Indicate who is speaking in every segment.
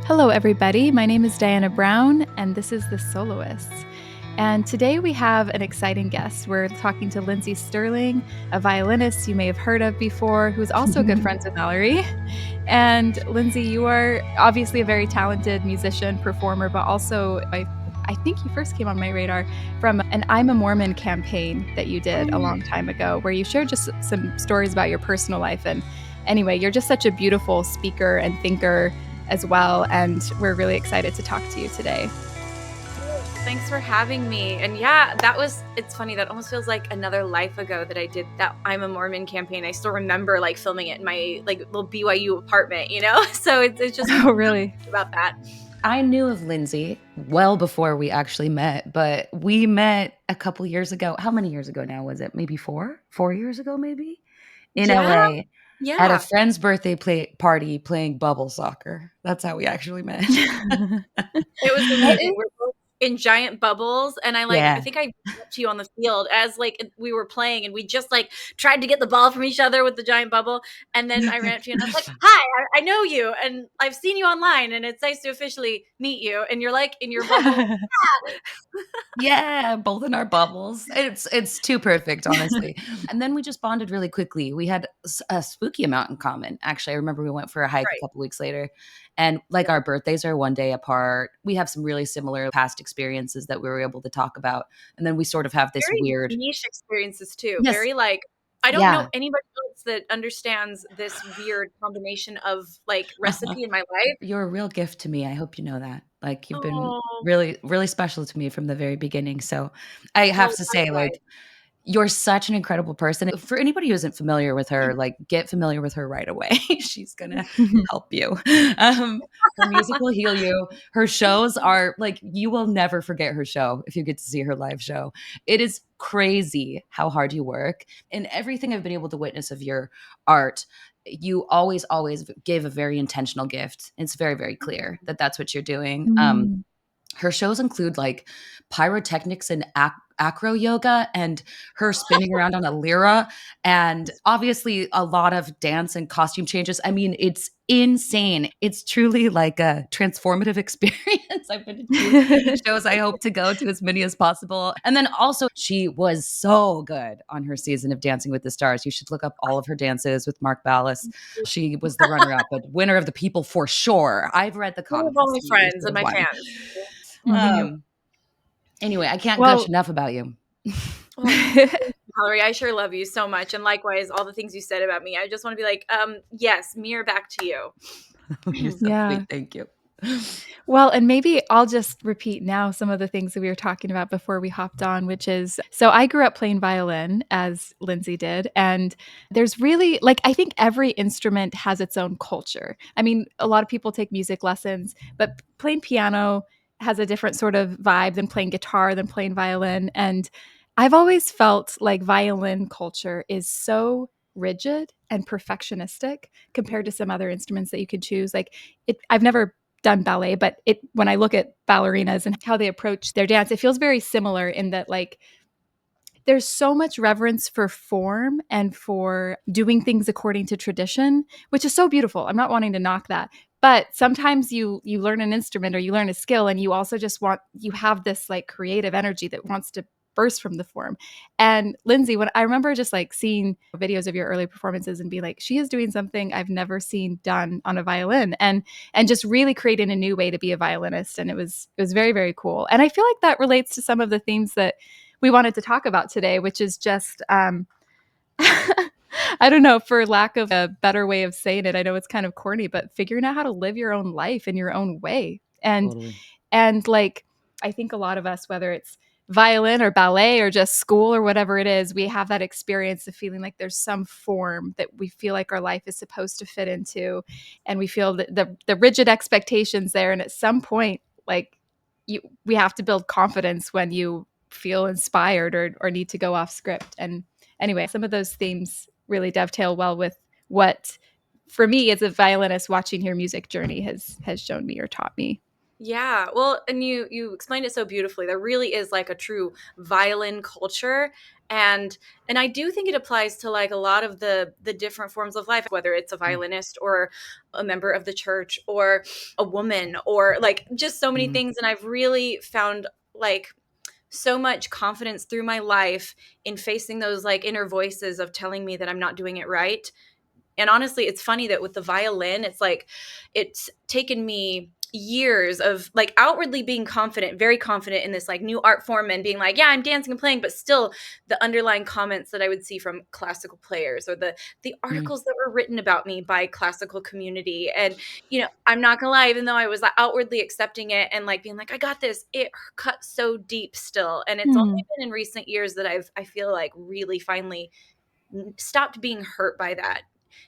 Speaker 1: Hello, everybody. My name is Diana Brown, and this is The Soloists. And today we have an exciting guest. We're talking to Lindsey Stirling, a violinist you may have heard of before, who's also good friends with Mallory. And Lindsey, you are obviously a very talented musician, performer, but also I think you first came on my radar from an I'm a Mormon campaign that you did a long time ago, where you shared just some stories about your personal life. And anyway, you're just such a beautiful speaker and thinker as well. And we're really excited to talk to you today.
Speaker 2: Thanks for having me. And it's funny. That almost feels like another life ago that I did that I'm a Mormon campaign. I still remember like filming it in my like little BYU apartment, So it's just
Speaker 1: Oh, really?
Speaker 2: about that.
Speaker 3: I knew of Lindsey well before we actually met, but we met a couple years ago. How many years ago now was it? Maybe 4 years ago, maybe in LA at a friend's birthday party playing bubble soccer. That's how we actually met.
Speaker 2: It was amazing. We're both in giant bubbles, and I think I ran up to you on the field as like we were playing, and we just like tried to get the ball from each other with the giant bubble, and then I ran up to you and I was like, "Hi, I know you, and I've seen you online, and it's nice to officially meet you." And you're like in your bubble.
Speaker 3: Yeah, both in our bubbles. It's too perfect, honestly. And then we just bonded really quickly. We had a spooky amount in common. Actually, I remember we went for a hike a couple weeks later, and like our birthdays are one day apart. We have some really similar past experiences that we were able to talk about, and then we sort of have this
Speaker 2: Very
Speaker 3: weird
Speaker 2: niche experiences too.
Speaker 3: Yes.
Speaker 2: Very like I don't know anybody else that understands this weird combination of like recipe in my life.
Speaker 3: You're a real gift to me. I hope you know that. Like you've been
Speaker 2: Oh,
Speaker 3: really, really special to me from the very beginning. So I have
Speaker 2: well,
Speaker 3: to say,
Speaker 2: likewise.
Speaker 3: like, you're such an incredible person. For anybody who isn't familiar with her, like get familiar with her right away. She's gonna help you. Her music will heal you. Her shows are like you will never forget her show if you get to see her live show. It is crazy how hard you work. And everything I've been able to witness of your art, you always give a very intentional gift. It's very, very clear that that's what you're doing. Her shows include like pyrotechnics and acro yoga and her spinning around on a lyra and obviously a lot of dance and costume changes. I mean, it's insane. It's truly like a transformative experience. I've been to 2 shows. I hope to go to as many as possible. And then also she was so good on her season of Dancing with the Stars. You should look up all of her dances with Mark Ballas. She was the runner-up, but winner of the people for sure. I've read the
Speaker 2: One of
Speaker 3: comments.
Speaker 2: all my friends and my fans.
Speaker 3: Anyway, I can't gush enough about you.
Speaker 2: Valerie, I sure love you so much. And likewise, all the things you said about me. I just want to be like, yes, mirror back to you.
Speaker 3: You're so sweet. Thank you.
Speaker 1: Well, and maybe I'll just repeat now some of the things that we were talking about before we hopped on, which is so I grew up playing violin as Lindsey did. And there's really like, I think every instrument has its own culture. I mean, a lot of people take music lessons, but playing piano has a different sort of vibe than playing guitar, than playing violin. And I've always felt like violin culture is so rigid and perfectionistic compared to some other instruments that you could choose. Like I've never done ballet, but when I look at ballerinas and how they approach their dance, it feels very similar in that like there's so much reverence for form and for doing things according to tradition, which is so beautiful. I'm not wanting to knock that. But sometimes you learn an instrument or you learn a skill and you also just you have this like creative energy that wants to burst from the form. And Lindsey, when I remember just like seeing videos of your early performances and be like, she is doing something I've never seen done on a violin and just really creating a new way to be a violinist. And it was very, very cool. And I feel like that relates to some of the themes that we wanted to talk about today, which is just I don't know, for lack of a better way of saying it, I know it's kind of corny, but figuring out how to live your own life in your own way. And like I think a lot of us, whether it's violin or ballet or just school or whatever it is, we have that experience of feeling like there's some form that we feel like our life is supposed to fit into. And we feel that the rigid expectations there. And at some point, like we have to build confidence when you feel inspired or need to go off script. And anyway, some of those themes really dovetail well with what, for me as a violinist, watching your music journey has shown me or taught me.
Speaker 2: Yeah. Well, and you explained it so beautifully. There really is like a true violin culture, and I do think it applies to like a lot of the different forms of life, whether it's a violinist or a member of the church or a woman or like just so many
Speaker 3: Mhm.
Speaker 2: things. And I've really found like so much confidence through my life in facing those like inner voices of telling me that I'm not doing it right. And honestly, it's funny that with the violin, it's like it's taken me years of like outwardly being confident, very confident in this like new art form and being like, yeah, I'm dancing and playing, but still the underlying comments that I would see from classical players or the
Speaker 3: Mm.
Speaker 2: articles that were written about me by classical community. And I'm not gonna lie, even though I was like, outwardly accepting it and like being like, I got this, it cut so deep still. And it's only
Speaker 1: Hmm.
Speaker 2: been in recent years that I feel like really finally stopped being hurt by that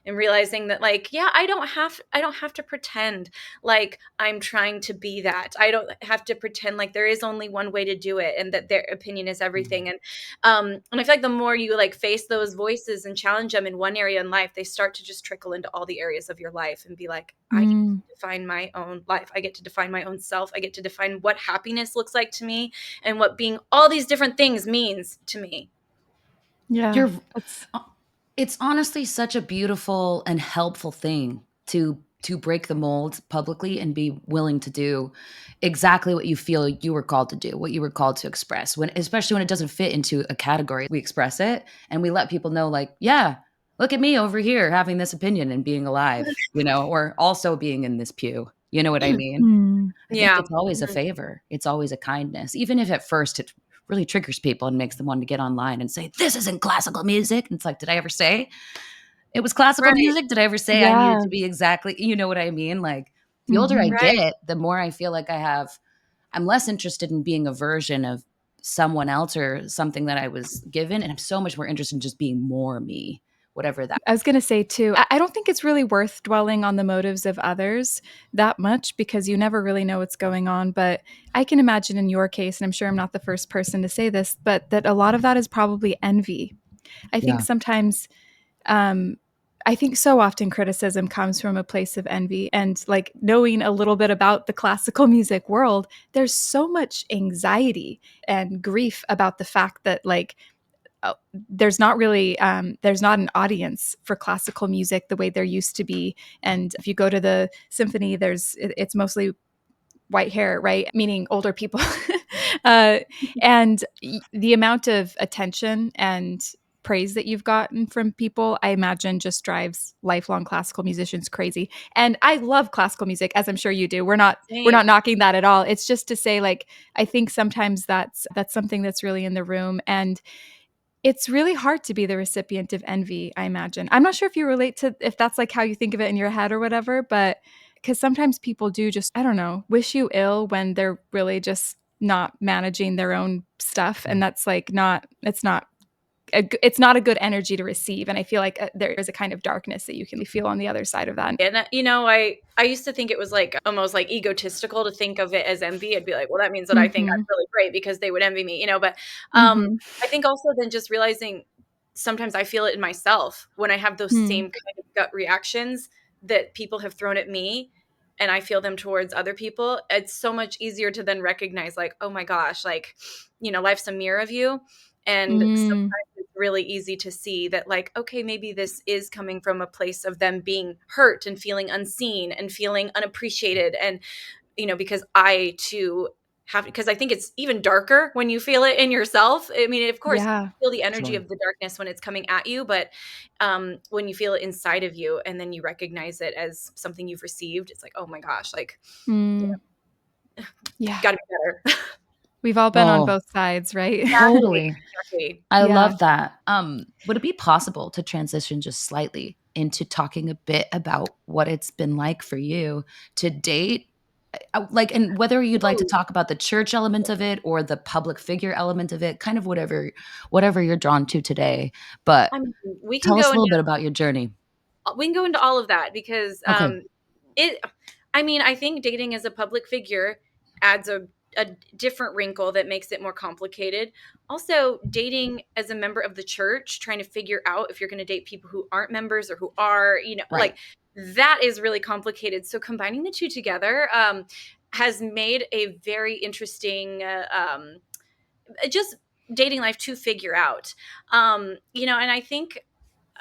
Speaker 2: and realizing that like yeah I don't have to pretend like I'm trying to be that. I don't have to pretend like there is only one way to do it and that their opinion is everything. And I feel like the more you like face those voices and challenge them in one area in life, they start to just trickle into all the areas of your life and be like, I get
Speaker 1: Mm.
Speaker 2: to define my own life, I get to define my own self, I get to define what happiness looks like to me and what being all these different things means to me.
Speaker 1: Yeah.
Speaker 3: You're
Speaker 1: That's
Speaker 3: uh, it's honestly such a beautiful and helpful thing to break the mold publicly and be willing to do exactly what you feel you were called to do, what you were called to express. When especially when it doesn't fit into a category, we express it and we let people know like, yeah, look at me over here having this opinion and being alive, or also being in this pew. You know what I mean?
Speaker 1: mm.
Speaker 3: I think
Speaker 2: Yeah.
Speaker 3: it's always a
Speaker 2: Mhm.
Speaker 3: favor. It's always a kindness, even if at first it really triggers people and makes them want to get online and say, "This isn't classical music." And it's like, did I ever say it was classical
Speaker 2: Right.
Speaker 3: music? Did I ever say I needed
Speaker 1: Yeah.
Speaker 3: to be exactly, you know what I mean? Like the older I
Speaker 1: Mhm.
Speaker 2: Right.
Speaker 3: get, the more I feel like I'm less interested in being a version of someone else or something that I was given. And I'm so much more interested in just being more me, whatever that.
Speaker 1: I was gonna say too, I don't think it's really worth dwelling on the motives of others that much because you never really know what's going on. But I can imagine in your case, and I'm sure I'm not the first person to say this, but that a lot of that is probably envy. I think
Speaker 3: Yeah.
Speaker 1: sometimes um, I think so often criticism comes from a place of envy. And like knowing a little bit about the classical music world, there's so much anxiety and grief about the fact that like there's not an audience for classical music the way there used to be. And if you go to the symphony, it's mostly white hair, right? Meaning older people. uh, and the amount of attention and praise that you've gotten from people, I imagine just drives lifelong classical musicians crazy. And I love classical music, as I'm sure you do. We're
Speaker 2: Same.
Speaker 1: not knocking that at all. It's just to say, like, I think sometimes that's something that's really in the room. And it's really hard to be the recipient of envy, I imagine. I'm not sure if you relate to if that's like how you think of it in your head or whatever, but because sometimes people do just, I don't know, wish you ill when they're really just not managing their own stuff. And that's like it's not a good energy to receive. And I feel like there is a kind of darkness that you can feel on the other side of that.
Speaker 2: And I used to think it was like almost like egotistical to think of it as envy. I'd be like, well, that means that I think I'm
Speaker 1: Hmm.
Speaker 2: really great because they would envy me. But
Speaker 1: Hmm.
Speaker 2: I think also then just realizing sometimes I feel it in myself when I have those
Speaker 1: Hmm.
Speaker 2: same kind of gut reactions that people have thrown at me and I feel them towards other people. It's so much easier to then recognize like, oh my gosh, like, life's a mirror of you. And
Speaker 1: Mm.
Speaker 2: sometimes it's really easy to see that like, okay, maybe this is coming from a place of them being hurt and feeling unseen and feeling unappreciated. And because I too have, because I think it's even darker when you feel it in yourself. I mean, of course,
Speaker 1: Yeah.
Speaker 2: you feel the energy
Speaker 3: Sure.
Speaker 2: of the darkness when it's coming at you, but when you feel it inside of you and then you recognize it as something you've received, it's like, oh my gosh, like,
Speaker 1: Mm. Yeah.
Speaker 2: gotta be better.
Speaker 1: We've all been on
Speaker 3: Oh,
Speaker 1: both sides, right?
Speaker 2: Exactly.
Speaker 3: totally.
Speaker 2: Exactly.
Speaker 3: I
Speaker 1: Yeah.
Speaker 3: love that. Would it be possible to transition just slightly into talking a bit about what it's been like for you to date? Like, and whether you'd like to
Speaker 2: Ooh,
Speaker 3: talk about the church element of it or the public figure element of it, kind of whatever you're drawn to today. But
Speaker 2: I mean, we can
Speaker 3: tell us
Speaker 2: go
Speaker 3: a
Speaker 2: into
Speaker 3: little bit about your journey.
Speaker 2: all of that because
Speaker 3: Okay.
Speaker 2: it I mean, I think dating as a public figure adds a different wrinkle that makes it more complicated. Also, dating as a member of the church, trying to figure out if you're going to date people who aren't members or who are,
Speaker 3: Right.
Speaker 2: like that is really complicated. So combining the two together has made a very interesting just dating life to figure out. You know, and I think,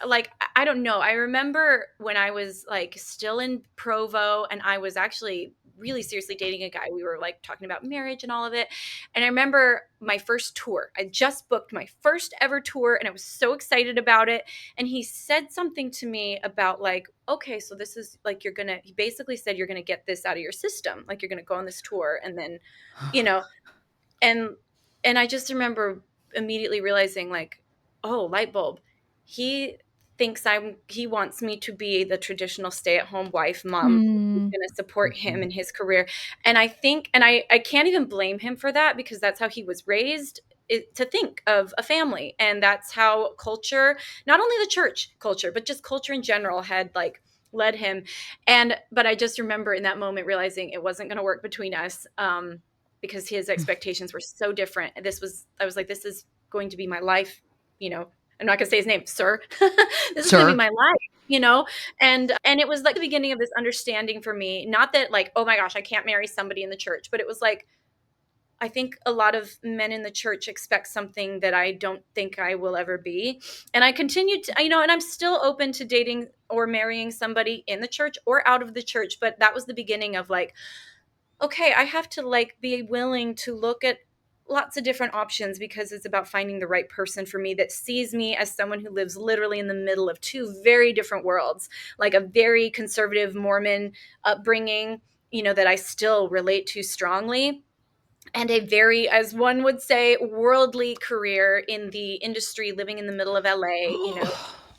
Speaker 2: like, I don't know. I remember when I was like still in Provo and I was actually really seriously dating a guy. We were like talking about marriage and all of it. And I remember my first tour. I just booked my first ever tour and I was so excited about it. And he said something to me about like, okay, so this is like, he basically said, you're going to get this out of your system. Like, you're going to go on this tour and then, you know, and I just remember immediately realizing like, oh, light bulb. He he wants me to be the traditional stay-at-home wife, mom, who's
Speaker 1: Mm.
Speaker 2: going to support him in his career. And I think, and I can't even blame him for that, because that's how he was raised, to think of a family. And that's how culture, not only the church culture, but just culture in general, had like led him. But I just remember in that moment realizing it wasn't going to work between us. Because his expectations were so different. I was like, this is going to be my life, you know. I'm not gonna say his name, sir. This is gonna be
Speaker 3: Sir.
Speaker 2: my life, you know. And it was like the beginning of this understanding for me. Not that like, oh my gosh, I can't marry somebody in the church, but it was like, I think a lot of men in the church expect something that I don't think I will ever be. And I continued to, you know, and I'm still open to dating or marrying somebody in the church or out of the church. But that was the beginning of like, okay, I have to like be willing to look at lots of different options, because it's about finding the right person for me that sees me as someone who lives literally in the middle of two very different worlds, like a very conservative Mormon upbringing, you know, that I still relate to strongly, and a very, as one would say, worldly career in the industry, living in the middle of LA, you know.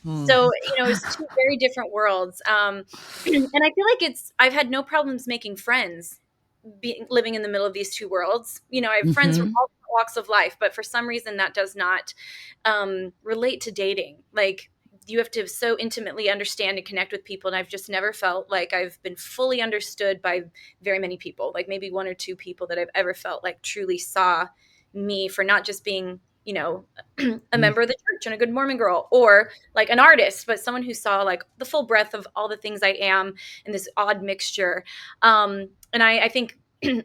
Speaker 3: Mm.
Speaker 2: So, you know, it's two very different worlds. And I feel like I've had no problems making friends living in the middle of these two worlds. You know, I have friends from
Speaker 3: Mhm.
Speaker 2: all walks of life, but for some reason that does not relate to dating. Like, you have to so intimately understand and connect with people. And I've just never felt like I've been fully understood by very many people, like maybe one or two people that I've ever felt like truly saw me for not just being, you know, a
Speaker 3: Mm.
Speaker 2: member of the church and a good Mormon girl, or like an artist, but someone who saw like the full breadth of all the things I am in this odd mixture. And I think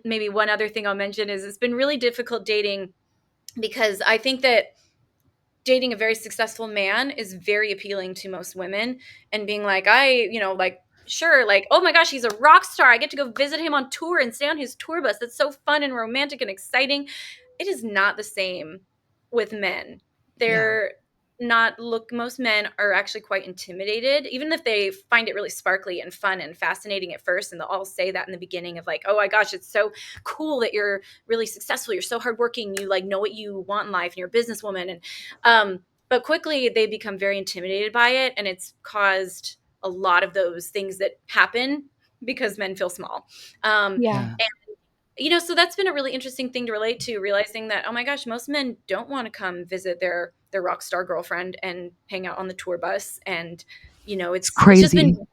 Speaker 2: maybe one other thing I'll mention is it's been really difficult dating, because I think that dating a very successful man is very appealing to most women, and being like, you know, like, sure, like, oh my gosh, he's a rock star. I get to go visit him on tour and stay on his tour bus. That's so fun and romantic and exciting. It is not the same with men.
Speaker 3: Yeah.
Speaker 2: They're not look Most men are actually quite intimidated, even if they find it really sparkly and fun and fascinating at first, and they'll all say that in the beginning of like, oh my gosh, it's so cool that you're really successful, you're so hardworking, you like know what you want in life, and you're a businesswoman. And but quickly they become very intimidated by it, and it's caused a lot of those things that happen because men feel small.
Speaker 1: Yeah.
Speaker 3: Yeah.
Speaker 2: You know, so that's been a really interesting thing to relate to, realizing that, oh my gosh, most men don't want to come visit their rock star girlfriend and hang out on the tour bus. And, you know,
Speaker 3: It's
Speaker 2: it's just been,
Speaker 3: crazy.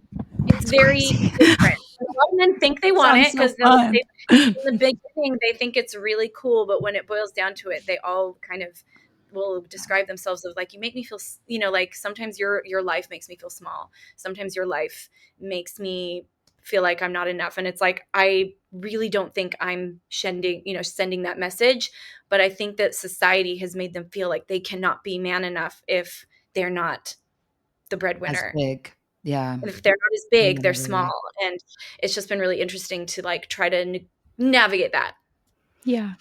Speaker 2: it's
Speaker 3: It's
Speaker 2: very
Speaker 3: crazy.
Speaker 2: different. A lot of men think they
Speaker 3: It
Speaker 2: want
Speaker 3: sounds
Speaker 2: it
Speaker 3: so
Speaker 2: because
Speaker 3: fun.
Speaker 2: in the beginning they think it's really cool, but when it boils down to it, they all kind of will describe themselves as like, you make me feel, you know, like sometimes your life makes me feel small. Sometimes your life makes me feel like I'm not enough. And it's like, I really don't think I'm sending that message, but I think that society has made them feel like they cannot be man enough if they're not the
Speaker 3: As
Speaker 2: breadwinner.
Speaker 3: big. Yeah.
Speaker 2: If they're not as
Speaker 3: In
Speaker 2: big, they're
Speaker 3: whatever
Speaker 2: small.
Speaker 3: way.
Speaker 2: And it's just been really interesting to like try to navigate that.
Speaker 1: Yeah.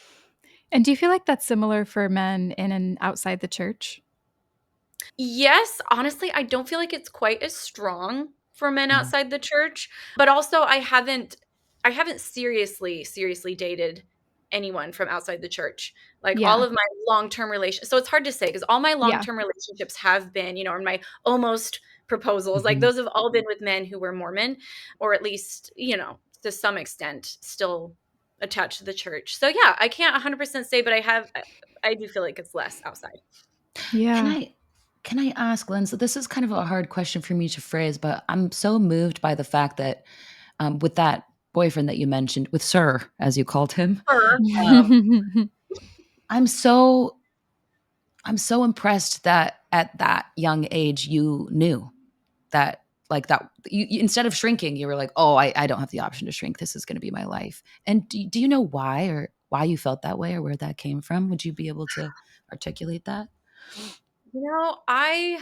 Speaker 1: And do you feel like that's similar for men in and outside the church?
Speaker 2: Yes, honestly, I don't feel like it's quite as strong for men
Speaker 3: Yeah.
Speaker 2: outside the church, but also I haven't seriously dated anyone from outside the church. Like all
Speaker 1: Yeah.
Speaker 2: of my long-term relations, so it's hard to say because all my
Speaker 1: Yeah.
Speaker 2: long-term relationships have been, or my almost proposals, like
Speaker 3: Mhm.
Speaker 2: those have all been with men who were Mormon, or at least, to some extent still attached to the church. So yeah, I can't 100% say, but I do feel like it's less outside.
Speaker 3: Can
Speaker 1: Yeah.
Speaker 3: I can I ask, Lynn, so this is kind of a hard question for me to phrase, but I'm so moved by the fact that, with that boyfriend that you mentioned, with Sir, as you called him,
Speaker 2: Sure.
Speaker 3: um, I'm so I'm so impressed that at that young age you knew that like that you instead of shrinking, you were like, oh, I don't have the option to shrink. This is going to be my life. And do you know why, or why you felt that way, or where that came from? Would you be able to articulate that?
Speaker 2: I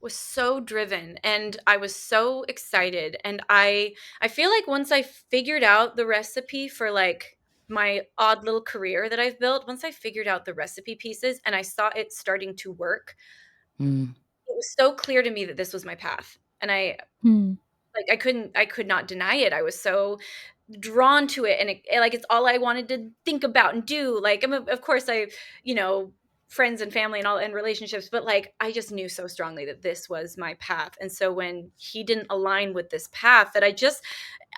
Speaker 2: was so driven and I was so excited, and I feel like once I figured out the recipe for like my odd little career that I've built, once I figured out the recipe pieces and I saw it starting to work,
Speaker 3: Mm.
Speaker 2: it was so clear to me that this was my path. And
Speaker 1: Hmm.
Speaker 2: I could not deny it. I was so drawn to it, and like it's all I wanted to think about and do. Like of course you know, friends and family and all and relationships, but like I just knew so strongly that this was my path. And so when he didn't align with this path, that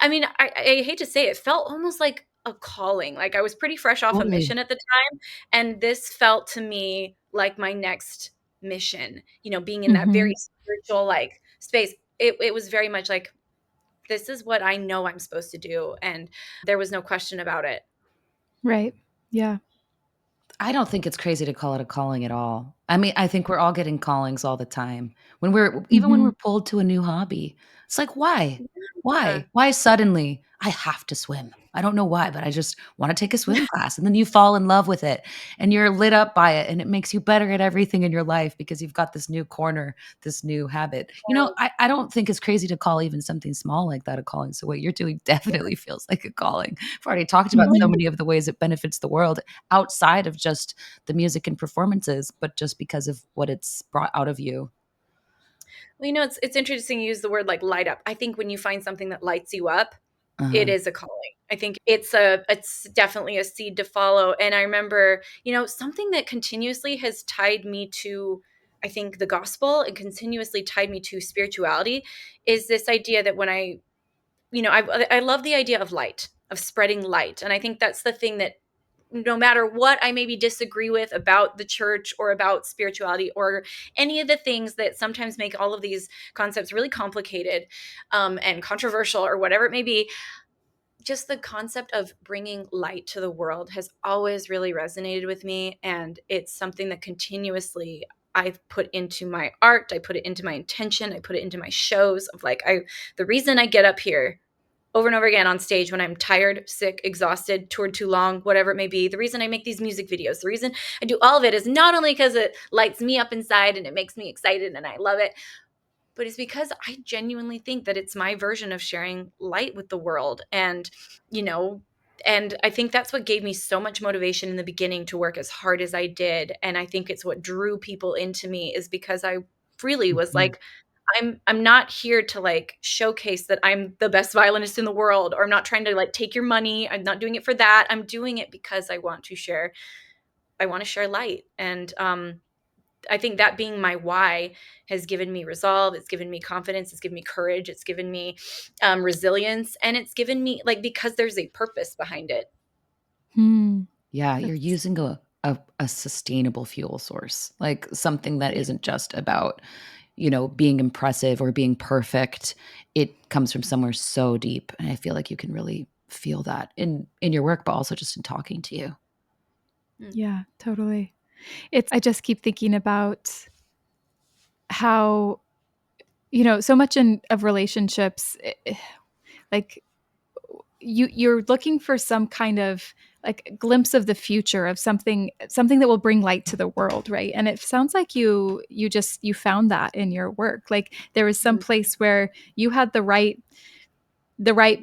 Speaker 2: I mean, I hate to say it, felt almost like a calling. Like I was pretty fresh off a
Speaker 3: Totally.
Speaker 2: mission at the time, and this felt to me like my next mission. You know, being in that very
Speaker 1: Mhm.
Speaker 2: spiritual like space. It was very much like, this is what I know I'm supposed to do, and there was no question about it.
Speaker 1: Right. Yeah.
Speaker 3: I don't think it's crazy to call it a calling at all. I mean, I think we're all getting callings all the time. When we're
Speaker 1: Mhm.
Speaker 3: pulled to a new hobby. It's like, why?
Speaker 2: Yeah.
Speaker 3: Why? Why suddenly I have to swim? I don't know why, but I just want to take a swim class. And then you fall in love with it and you're lit up by it and it makes you better at everything in your life because you've got this new corner, this new habit. I don't think it's crazy to call even something small like that a calling. So what you're doing definitely feels like a calling. I've already talked about so
Speaker 1: Mhm.
Speaker 3: many of the ways it benefits the world outside of just the music and performances, but just because of what it's brought out of you.
Speaker 2: Well, it's interesting you use the word like light up. I think when you find something that lights you up, it
Speaker 3: Uh,
Speaker 2: is a calling. I think it's definitely a seed to follow. And I remember, something that continuously has tied me to, I think, the gospel, and continuously tied me to spirituality, is this idea that when I love the idea of light, of spreading light. And I think that's the thing that, no matter what I maybe disagree with about the church or about spirituality or any of the things that sometimes make all of these concepts really complicated, and controversial or whatever it may be, just the concept of bringing light to the world has always really resonated with me. And it's something that continuously I've put into my art. I put it into my intention. I put it into my shows of like, the reason I get up here over and over again on stage when I'm tired, sick, exhausted, toured too long, whatever it may be. The reason I make these music videos, the reason I do all of it is not only because it lights me up inside and it makes me excited and I love it, but it's because I genuinely think that it's my version of sharing light with the world. You know, and I think that's what gave me so much motivation in the beginning to work as hard as I did. And I think it's what drew people into me, is because I really was
Speaker 3: mhm,
Speaker 2: like, I'm not here to like showcase that I'm the best violinist in the world, or I'm not trying to like take your money. I'm not doing it for that. I'm doing it because I want to share light. And I think that being my why has given me resolve. It's given me confidence. It's given me courage. It's given me resilience. And it's given me, like, because there's a purpose behind it.
Speaker 1: Hmm.
Speaker 3: yeah, you're
Speaker 1: That's
Speaker 3: using a sustainable fuel source, like something that
Speaker 2: Yeah.
Speaker 3: isn't just about, being impressive or being perfect. It comes from somewhere so deep. And I feel like you can really feel that in your work, but also just in talking to you.
Speaker 2: Mm.
Speaker 1: yeah, totally. I just keep thinking about how, so much of relationships, like you're looking for some kind of like glimpse of the future of something that will bring light to the world, right? And it sounds like you found that in your work. Like there was some
Speaker 2: Mm.
Speaker 1: place where you had the right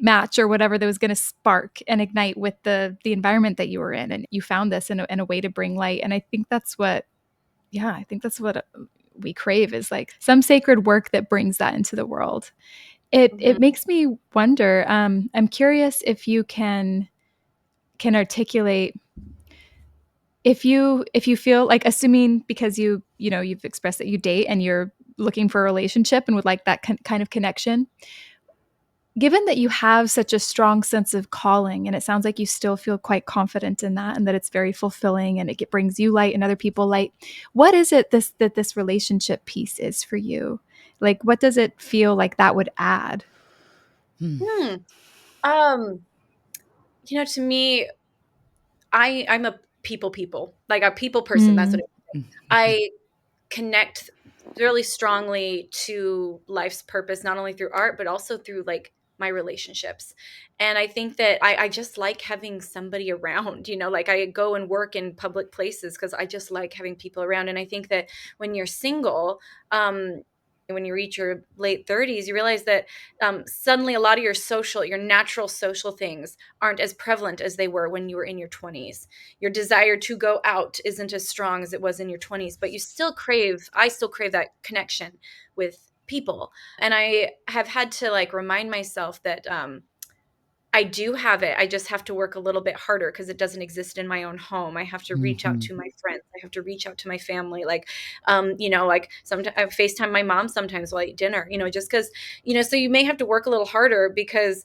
Speaker 1: match or whatever that was going to spark and ignite with the environment that you were in, and you found this in a way to bring light. And I think that's what we crave, is like some sacred work that brings that into the world. It
Speaker 2: Mhm.
Speaker 1: makes me wonder. I'm curious if you can articulate, if you feel like, assuming, because you've expressed that you date and you're looking for a relationship and would like that kind of connection. Given that you have such a strong sense of calling, and it sounds like you still feel quite confident in that, and that it's very fulfilling and it brings you light and other people light, what is it this relationship piece is for you? Like, what does it feel like that would add?
Speaker 3: Hmm.
Speaker 2: Hmm. Um, to me, I'm a people, like a people person. That's
Speaker 1: Mm,
Speaker 2: what I connect. really strongly to life's purpose, not only through art, but also through like my relationships. And I think that I just like having somebody around, like I go and work in public places because I just like having people around. And I think that when you're single, when you reach your late 30s, you realize that suddenly a lot of your natural social things aren't as prevalent as they were when you were in your 20s. Your desire to go out isn't as strong as it was in your 20s, but I still crave that connection with people. And I have had to like remind myself that I do have it. I just have to work a little bit harder because it doesn't exist in my own home. I have to reach out
Speaker 3: Mhm.
Speaker 2: to my friends. I have to reach out to my family. Like, like sometimes I FaceTime my mom sometimes while I eat dinner, just because, so you may have to work a little harder because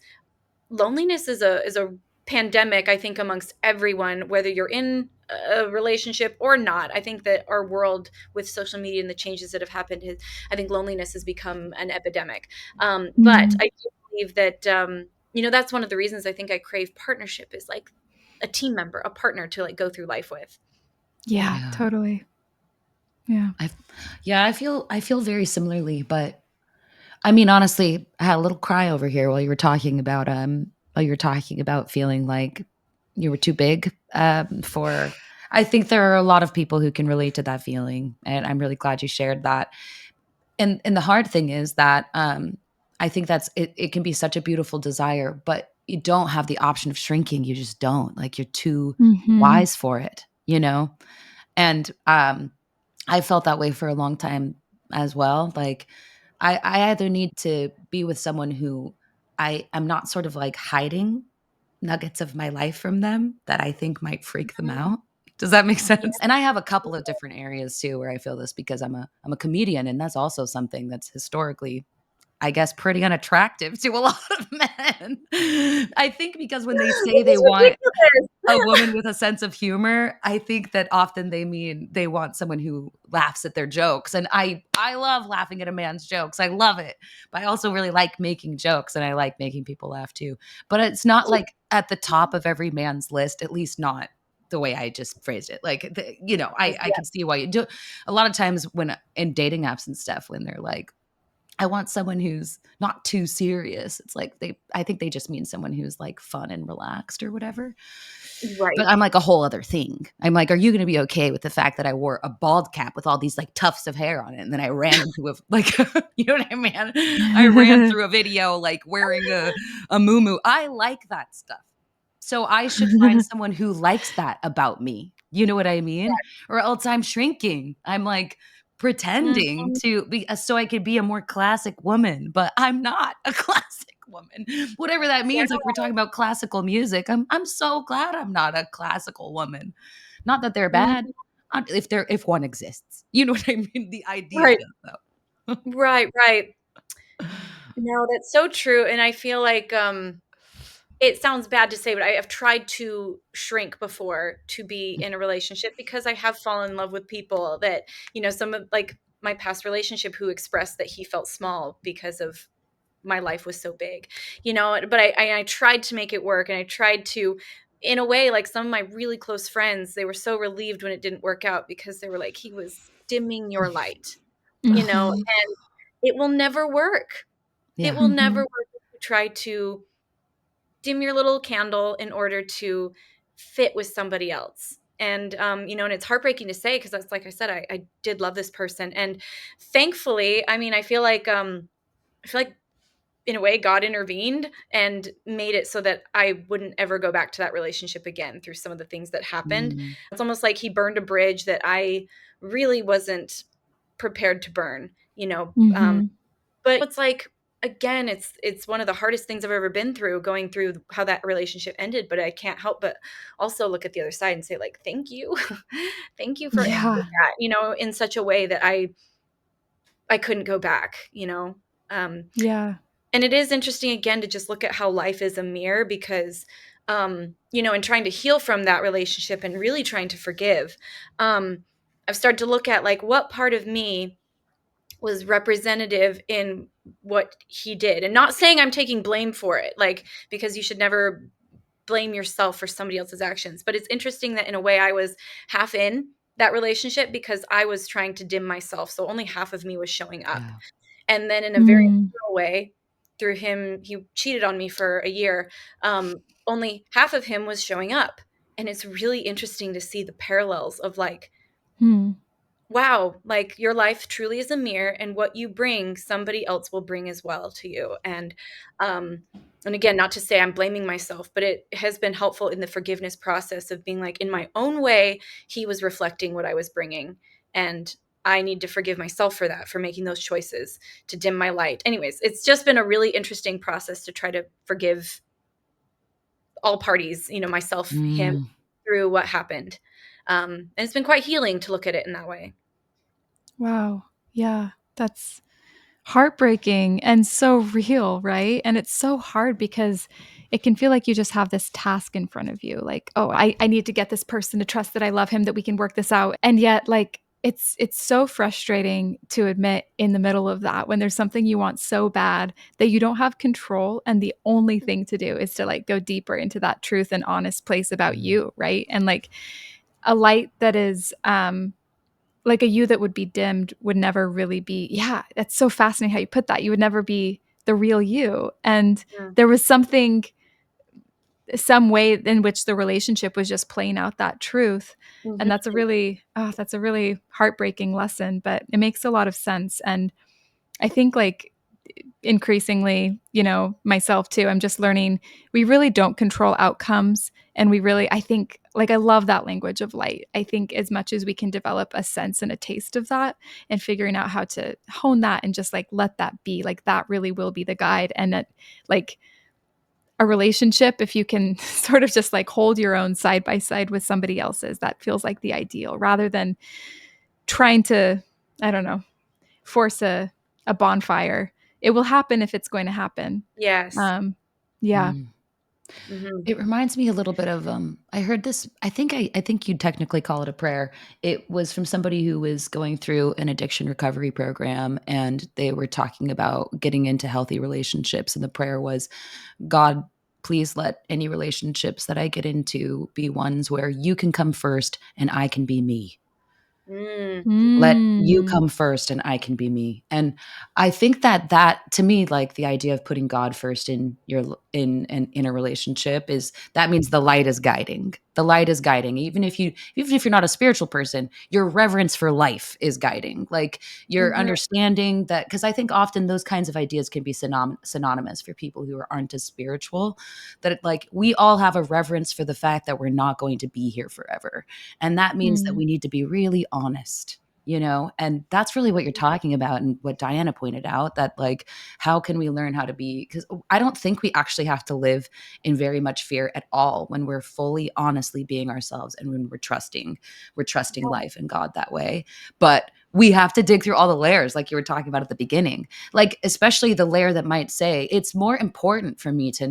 Speaker 2: loneliness is a pandemic, I think, amongst everyone, whether you're in a relationship or not. I think that our world with social media and the changes that have happened, I think loneliness has become an epidemic. But
Speaker 1: Mhm.
Speaker 2: I do believe that, that's one of the reasons I think I crave partnership is like a team member, a partner to like go through life with.
Speaker 1: Yeah,
Speaker 3: Yeah.
Speaker 1: totally. Yeah.
Speaker 3: I yeah, I feel very similarly, but I mean, honestly, I had a little cry over here while you were talking about feeling like you were too big for I think there are a lot of people who can relate to that feeling, and I'm really glad you shared that. And the hard thing is that I think it can be such a beautiful desire, but you don't have the option of shrinking. You just don't. Like you're too
Speaker 1: Mhm.
Speaker 3: wise for it, you know? And I felt that way for a long time as well. Like I either need to be with someone who I am not sort of like hiding nuggets of my life from them that I think might freak them
Speaker 2: Mhm.
Speaker 3: out. Does that make
Speaker 2: Yeah.
Speaker 3: sense? And I have a couple of different areas too where I feel this because I'm a comedian, and that's also something that's historically, I guess, pretty unattractive to a lot of men. I think because when they say
Speaker 2: This
Speaker 3: they
Speaker 2: is
Speaker 3: want a
Speaker 2: ridiculous.
Speaker 3: woman with a sense of humor, I think that often they mean they want someone who laughs at their jokes. And I love laughing at a man's jokes. I love it. But I also really like making jokes, and I like making people laugh too. But it's not like at the top of every man's list, at least not the way I just phrased it. Like I
Speaker 2: Yeah.
Speaker 3: can see why you do. A lot of times when in dating apps and stuff, when they're like, I want someone who's not too serious. It's like I think they just mean someone who's like fun and relaxed or whatever. But
Speaker 2: Right.
Speaker 3: I'm like a whole other thing. I'm like, are you going to be okay with the fact that I wore a bald cap with all these like tufts of hair on it, and then I ran into a like, you know what I mean? I ran through a video like wearing a muumuu. I like that stuff, so I should find someone who likes that about me. You know what I mean? Or else I'm shrinking. I'm like pretending
Speaker 2: Mhm.
Speaker 3: to be so I could be a more classic woman, but I'm not a classic woman. Whatever that
Speaker 2: Yeah.
Speaker 3: means. Like we're talking about classical music. I'm so glad I'm not a classical woman. Not that they're bad.
Speaker 2: Mhm.
Speaker 3: If one exists. You know what I mean? The idea
Speaker 2: Right.
Speaker 3: though.
Speaker 2: Right. Right. No, that's so true. And I feel like it sounds bad to say, but I have tried to shrink before to be in a relationship because I have fallen in love with people that, some of like my past relationship who expressed that he felt small because of my life was so big, but I tried to make it work, and I tried to, in a way, like some of my really close friends, they were so relieved when it didn't work out because they were like, he was dimming your light,
Speaker 3: Oh,
Speaker 1: Mhm.
Speaker 2: and it will never work. It
Speaker 3: yeah.
Speaker 2: will never
Speaker 1: Mhm.
Speaker 2: work if you try to dim your little candle in order to fit with somebody else. And and it's heartbreaking to say because that's like I said, I did love this person, and thankfully, I mean, I feel like in a way God intervened and made it so that I wouldn't ever go back to that relationship again through some of the things that happened.
Speaker 3: Mm,
Speaker 2: It's almost like he burned a bridge that I really wasn't prepared to burn,
Speaker 1: Mhm.
Speaker 2: but it's like, again, it's one of the hardest things I've ever been through, going through how that relationship ended, but I can't help but also look at the other side and say, like, "Thank you. Thank you for ending
Speaker 1: Yeah.
Speaker 2: that," in such a way that I couldn't go back, Um,
Speaker 1: Yeah.
Speaker 2: and it is interesting again to just look at how life is a mirror because, in trying to heal from that relationship and really trying to forgive, I've started to look at, like, what part of me was representative in what he did, and not saying I'm taking blame for it, like, because you should never blame yourself for somebody else's actions, but it's interesting that in a way I was half in, that relationship because I was trying to dim myself. So only half of me was showing up.
Speaker 3: Yeah.
Speaker 2: And then in a very
Speaker 1: Mm,
Speaker 2: natural way, through him, he cheated on me for a year. Only half of him was showing up. And it's really interesting to see the parallels of like,
Speaker 1: mm,
Speaker 2: wow, like your life truly is a mirror, and what you bring, somebody else will bring as well to you. Um, and again, not to say I'm blaming myself, but it has been helpful in the forgiveness process of being like, in my own way, he was reflecting what I was bringing. And I need to forgive myself for that, for making those choices to dim my light. Anyways, it's just been a really interesting process to try to forgive all parties, myself, him,
Speaker 3: Mm.
Speaker 2: through what happened. And it's been quite healing to look at it in that way.
Speaker 1: wow. Yeah, that's heartbreaking and so real, right? And it's so hard because it can feel like you just have this task in front of you. Like, oh, I need to get this person to trust that I love him, that we can work this out. And yet, like, it's so frustrating to admit in the middle of that when there's something you want so bad that you don't have control. And the only thing to do is to like go deeper into that truth and honest place about
Speaker 3: Mm.
Speaker 1: you, right? And like a light that is like a you that would be dimmed would never really be. Yeah, that's so fascinating how you put that. You would never be the real you. And
Speaker 2: Mm.
Speaker 1: there was something, some way in which the relationship was just playing out that truth. And
Speaker 2: Mhm.
Speaker 1: that's a really heartbreaking lesson, but it makes a lot of sense. And I think like increasingly, myself too, I'm just learning we really don't control outcomes. And I think, like, I love that language of light. I think as much as we can develop a sense and a taste of that and figuring out how to hone that and just like let that be, like, that really will be the guide. And that, like, a relationship, if you can sort of just like hold your own side by side with somebody else's, that feels like the ideal rather than trying to, I don't know, force a bonfire. It will happen if it's going to happen.
Speaker 2: Yes.
Speaker 1: Um, yeah.
Speaker 3: Mm.
Speaker 2: Mhm.
Speaker 3: It reminds me a little bit of I heard this. I think you'd technically call it a prayer. It was from somebody who was going through an addiction recovery program, and they were talking about getting into healthy relationships, and the prayer was, God, please let any relationships that I get into be ones where you can come first and I can be me.
Speaker 2: Mm.
Speaker 3: Let you
Speaker 1: Mm.
Speaker 3: come first and I can be me. And I think that to me, like, the idea of putting God first in in a relationship, is that means the light is guiding. The light is guiding. Even if you're not a spiritual person, your reverence for life is guiding. Like, your
Speaker 2: Mhm.
Speaker 3: understanding that, because I think often those kinds of ideas can be synonymous for people who aren't as spiritual, that like, we all have a reverence for the fact that we're not going to be here forever. And that means that
Speaker 1: Mm.
Speaker 3: we need to be really honest, and that's really what you're talking about, and what Diana pointed out, that like, how can we learn how to be, because I don't think we actually have to live in very much fear at all when we're fully honestly being ourselves, and when we're trusting life and God that way. But we have to dig through all the layers, like you were talking about at the beginning, like especially the layer that might say it's more important for me to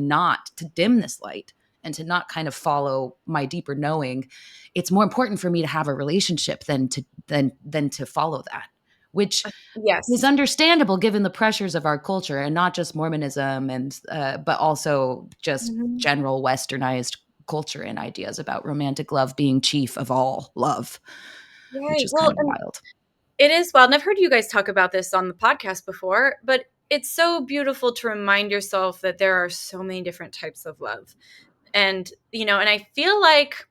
Speaker 3: dim this light, and to not kind of follow my deeper knowing. It's more important for me to have a relationship than to follow that, which is
Speaker 2: Yes.
Speaker 3: understandable given the pressures of our culture, and not just Mormonism, and but also just
Speaker 2: Mhm.
Speaker 3: general westernized culture and ideas about romantic love being chief of all love, which
Speaker 2: Right.
Speaker 3: is
Speaker 2: Well,
Speaker 3: kind of
Speaker 2: and
Speaker 3: wild.
Speaker 2: it is wild, and I've heard you guys talk about this on the podcast before, but it's so beautiful to remind yourself that there are so many different types of love. And I feel like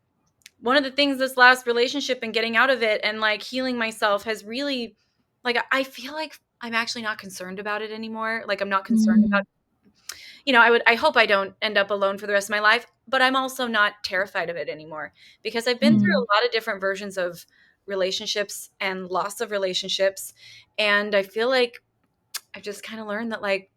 Speaker 2: one of the things this last relationship and getting out of it and like healing myself has really, like, I feel like I'm actually not concerned about it anymore. Like, I'm not concerned about,
Speaker 1: Mm.
Speaker 2: I hope I don't end up alone for the rest of my life, but I'm also not terrified of it anymore because I've been through
Speaker 1: Mm.
Speaker 2: a lot of different versions of relationships and loss of relationships. And I feel like I've just kind of learned that, like,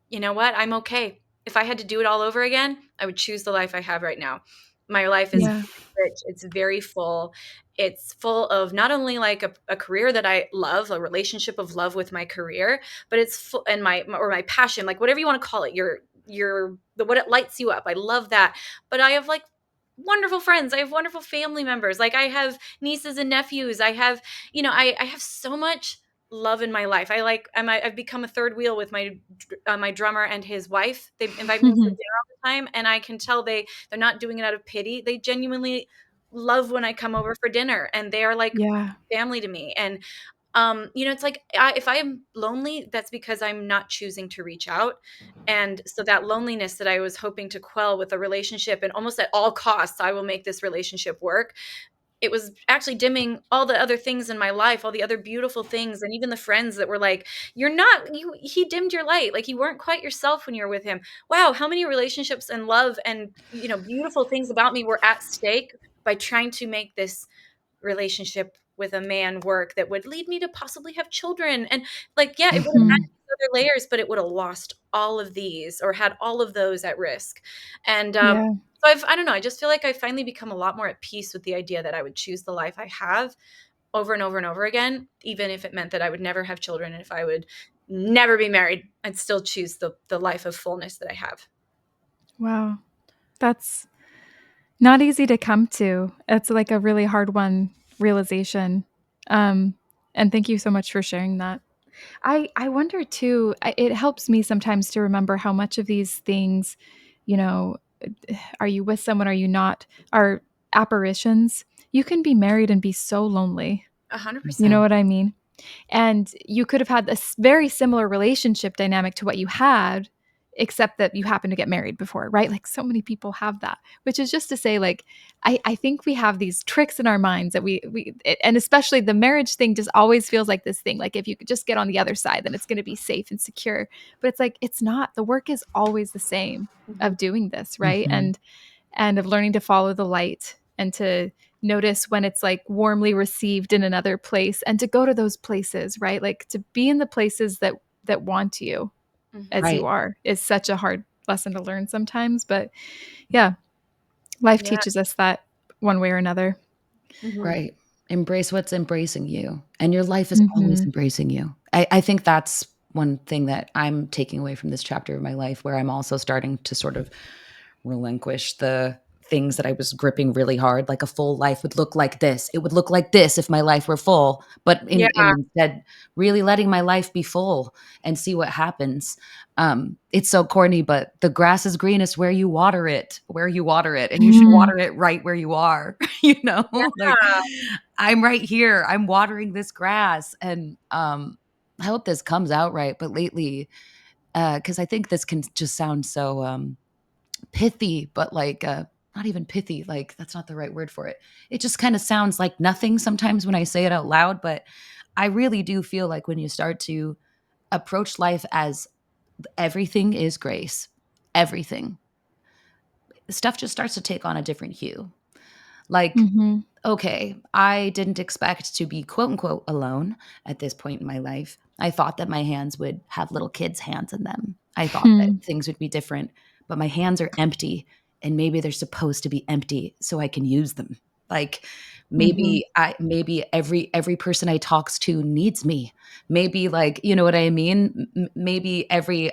Speaker 2: you know what? I'm okay. If I had to do it all over again, I would choose the life I have right now. My life is
Speaker 1: Yeah.
Speaker 2: very rich. It's very full. It's full of not only like a career that I love, a relationship of love with my career, but it's full, and my passion, like whatever you want to call it, what it lights you up. I love that. But I have like wonderful friends. I have wonderful family members. Like, I have nieces and nephews. I have, I have so much love in my life. I've become a third wheel with my drummer and his wife. They invite me for dinner all the time, and I can tell they're not doing it out of pity. They genuinely love when I come over for dinner, and they are like
Speaker 1: Yeah.
Speaker 2: family to me. And it's like, if I am lonely, that's because I'm not choosing to reach out. And so that loneliness that I was hoping to quell with a relationship, and almost at all costs, I will make this relationship work, it was actually dimming all the other things in my life, all the other beautiful things, and even the friends that were like, "You're not you he dimmed your light. Like, you weren't quite yourself when you were with him." Wow, how many relationships and love and, beautiful things about me were at stake by trying to make this relationship with a man work that would lead me to possibly have children. And, like, yeah, it would have had
Speaker 1: Mhm.
Speaker 2: these other layers, but it would have lost all of these, or had all of those at risk. And
Speaker 1: Yeah.
Speaker 2: so I don't know, I just feel like I've finally become a lot more at peace with the idea that I would choose the life I have over and over and over again, even if it meant that I would never have children, and if I would never be married, I'd still choose the life of fullness that I have.
Speaker 1: Wow. That's not easy to come to. It's like a really hard one realization. Um, and thank you so much for sharing that. I wonder too, it helps me sometimes to remember how much of these things, you know, are you with someone, are you not, are apparitions. You can be married and be so lonely. You know
Speaker 2: 100%.
Speaker 1: what I mean? And you could have had this very similar relationship dynamic to what you had, except that you happened to get married before, right? Like so many people have that, which is just to say, like, I think we have these tricks in our minds that and especially the marriage thing just always feels like this thing. Like if you could just get on the other side, then it's going to be safe and secure. But it's like, it's not. The work is always the same
Speaker 2: Mhm.
Speaker 1: of doing this, right?
Speaker 3: Mhm.
Speaker 1: And of learning to follow the light and to notice when it's like warmly received in another place and to go to those places, right? Like to be in the places that want you as
Speaker 2: Mhm.
Speaker 1: you
Speaker 3: Right,
Speaker 1: are is such a hard lesson to learn sometimes, but yeah, life
Speaker 2: Yeah.
Speaker 1: teaches us that one way or another.
Speaker 2: Mhm.
Speaker 3: right. Embrace what's embracing you, and your life is always
Speaker 1: Mhm.
Speaker 3: embracing you. I think that's one thing that I'm taking away from this chapter of my life, where I'm also starting to sort of relinquish the things that I was gripping really hard. Like a full life would look like this. It would look like this if my life were full. But
Speaker 2: Yeah.
Speaker 3: instead, really letting my life be full and see what happens. It's so corny, but the grass is greenest where you water it, and you should
Speaker 1: Mhm.
Speaker 3: water it right where you are. You know, like
Speaker 2: Yeah.
Speaker 3: I'm right here. I'm watering this grass, and I hope this comes out right. But lately, because I think this can just sound so pithy, but like not even pithy, like that's not the right word for it. It just kind of sounds like nothing sometimes when I say it out loud, but I really do feel like when you start to approach life as everything is grace, everything, stuff just starts to take on a different hue. Like,
Speaker 1: Mhm.
Speaker 3: okay, I didn't expect to be quote unquote alone at this point in my life. I thought that my hands would have little kids' hands in them. I thought that
Speaker 1: Hmm.
Speaker 3: things would be different, but my hands are empty, and maybe they're supposed to be empty so I can use them. Like
Speaker 1: Mhm.
Speaker 3: maybe every person I talks to needs me. Maybe, like, you know what I mean? Maybe every